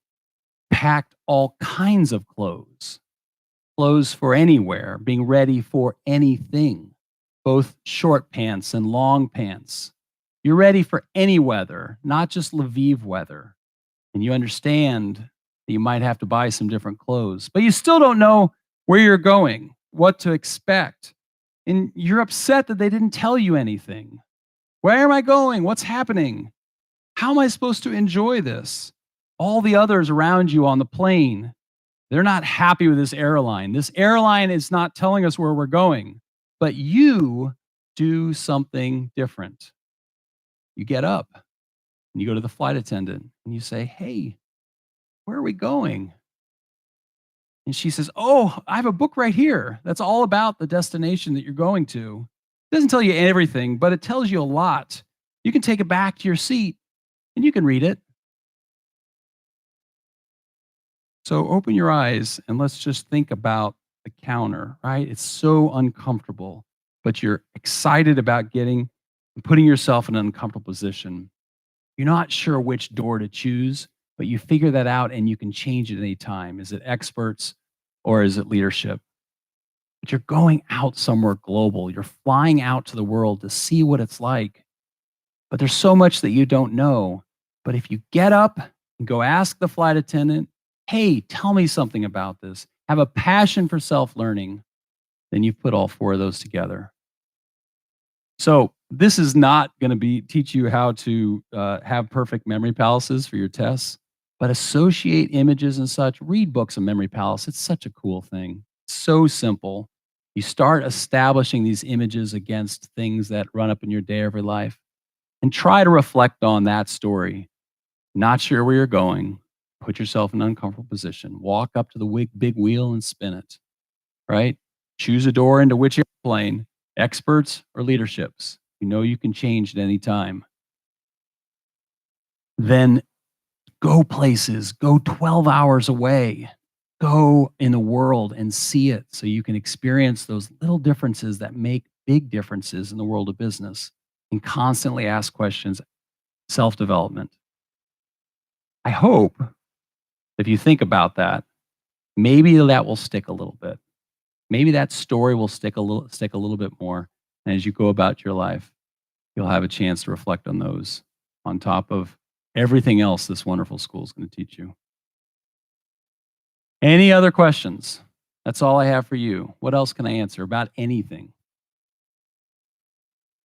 packed all kinds of clothes. Clothes for anywhere, being ready for anything, both short pants and long pants. You're ready for any weather, not just Lviv weather. And you understand that you might have to buy some different clothes, but you still don't know where you're going, what to expect. And you're upset that they didn't tell you anything. Where am I going? What's happening? How am I supposed to enjoy this? All the others around you on the plane, they're not happy with this airline. This airline is not telling us where we're going, but you do something different. You get up and you go to the flight attendant and you say, hey, where are we going? And she says, oh, I have a book right here that's all about the destination that you're going to. It doesn't tell you everything, but it tells you a lot. You can take it back to your seat and you can read it. So open your eyes and let's just think about the counter, right? It's so uncomfortable, but you're excited about getting and putting yourself in an uncomfortable position. You're not sure which door to choose, but you figure that out and you can change it any time. Is it experts or is it leadership? But you're going out somewhere global. You're flying out to the world to see what it's like. But there's so much that you don't know. But if you get up and go ask the flight attendant, hey, tell me something about this, have a passion for self-learning, then you've put all four of those together. So this is not going to teach you how to have perfect memory palaces for your tests, but associate images and such. Read books on memory palace. It's such a cool thing. So simple. You start establishing these images against things that run up in your day every life and try to reflect on that story. Not sure where you're going. Put yourself in an uncomfortable position. Walk up to the big wheel and spin it, right? Choose a door into which airplane, experts or leaderships. You know you can change at any time. Then go places, go 12 hours away, go in the world and see it so you can experience those little differences that make big differences in the world of business and constantly ask questions, self-development. I hope if you think about that, maybe that will stick a little bit. Maybe that story will stick a little bit more. And as you go about your life, you'll have a chance to reflect on those on top of everything else this wonderful school is going to teach you. Any other questions? That's all I have for you. What else can I answer about anything?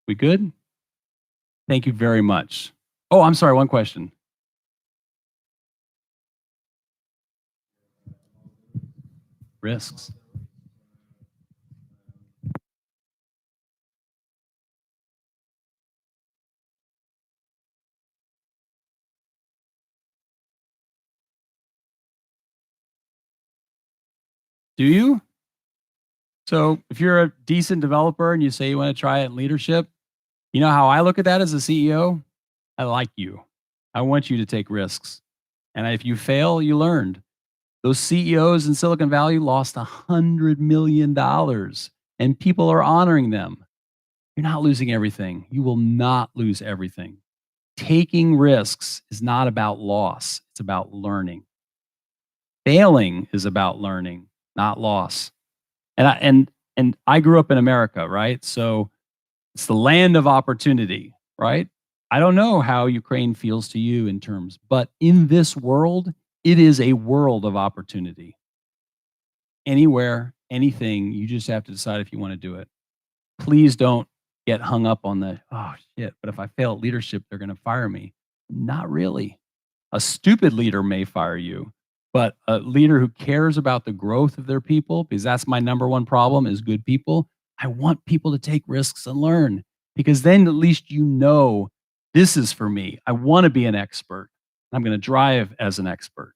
We good? Thank you very much. Oh, I'm sorry, one question. Risks. Do you? So if you're a decent developer and you say you want to try it in leadership, you know how I look at that as a CEO? I like you. I want you to take risks. And if you fail, you learned. Those CEOs in Silicon Valley lost $100 million and people are honoring them. You're not losing everything. You will not lose everything. Taking risks is not about loss. It's about learning. Failing is about learning, not loss. And I grew up in America, right? So it's the land of opportunity, right? I don't know how Ukraine feels to you in terms, but in this world, it is a world of opportunity. Anywhere, anything, you just have to decide if you want to do it. Please don't get hung up on the, oh shit, but if I fail at leadership, they're going to fire me. Not really. A stupid leader may fire you, but a leader who cares about the growth of their people, because that's my number one problem is good people. I want people to take risks and learn, because then at least you know this is for me. I want to be an expert. I'm going to drive as an expert.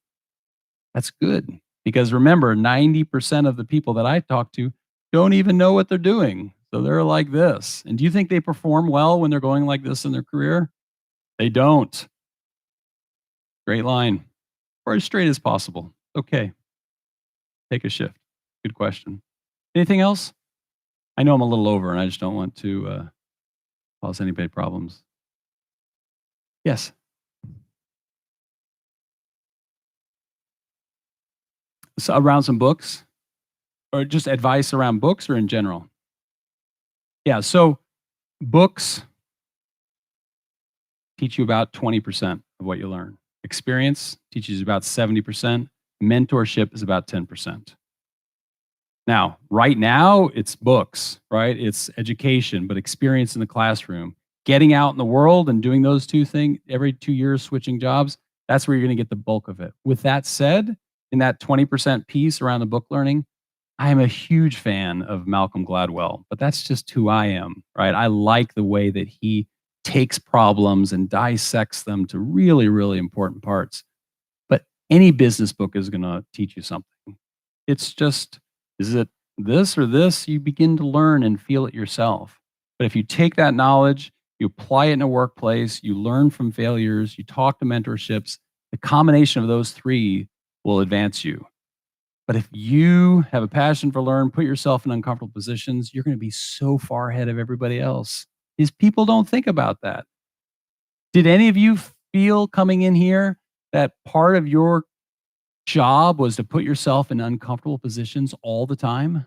That's good, because remember, 90% of the people that I talk to don't even know what they're doing. So they're like this. And do you think they perform well when they're going like this in their career? They don't. Great line. Or as straight as possible. Okay. Take a shift. Good question. Anything else? I know I'm a little over and I just don't want to cause anybody problems. Yes. So around some books? Or just advice around books or in general? Yeah, so books teach you about 20% of what you learn. Experience teaches you about 70%. Mentorship is about 10%. Now, right now, it's books, right? It's education, but experience in the classroom. Getting out in the world and doing those two things, every 2 years switching jobs, that's where you're going to get the bulk of it. With that said, in that 20% piece around the book learning, I am a huge fan of Malcolm Gladwell, but that's just who I am, right? I like the way that he takes problems and dissects them to really, really important parts. But any business book is going to teach you something. It's just, is it this or this? You begin to learn and feel it yourself. But if you take that knowledge, you apply it in a workplace, you learn from failures, you talk to mentorships, the combination of those three will advance you. But if you have a passion for learn, put yourself in uncomfortable positions, you're going to be so far ahead of everybody else. These people don't think about that. Did any of you feel coming in here that part of your job was to put yourself in uncomfortable positions all the time?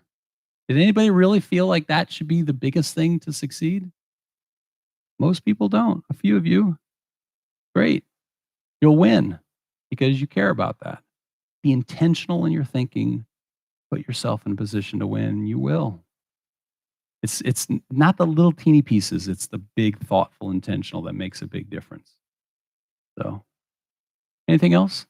Did anybody really feel like that should be the biggest thing to succeed? Most people don't. A few of you, great. You'll win because you care about that. Be intentional in your thinking. Put yourself in a position to win. You will. It's not the little teeny pieces. It's the big, thoughtful, intentional that makes a big difference. So, anything else?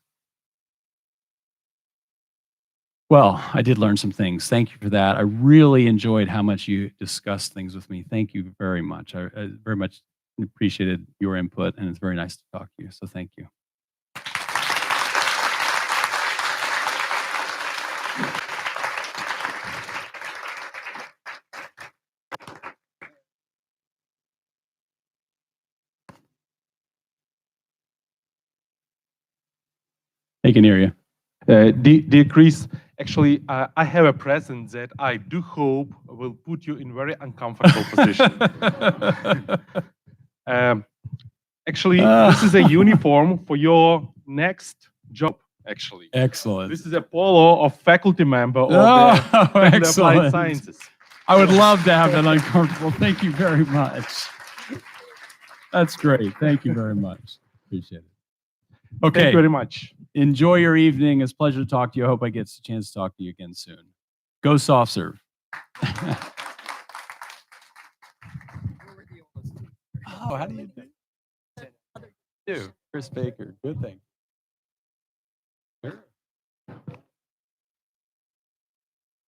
Well, I did learn some things. Thank you for that. I really enjoyed how much you discussed things with me. Thank you very much. I very much appreciated your input, and it's very nice to talk to you. So, thank you. They can hear you. Dear Chris, actually, I have a present that I do hope will put you in very uncomfortable position. Actually, this is a uniform for your next job, actually. Excellent. This is a polo of faculty member of the Faculty of Applied Sciences. I would love to have that uncomfortable. Thank you very much. That's great. Thank you very much. Appreciate it. Okay. Thank you very much. Enjoy your evening. It's a pleasure to talk to you. I hope I get a chance to talk to you again soon. Go SoftServe. Oh, how do you do? Chris Baker. Good thing.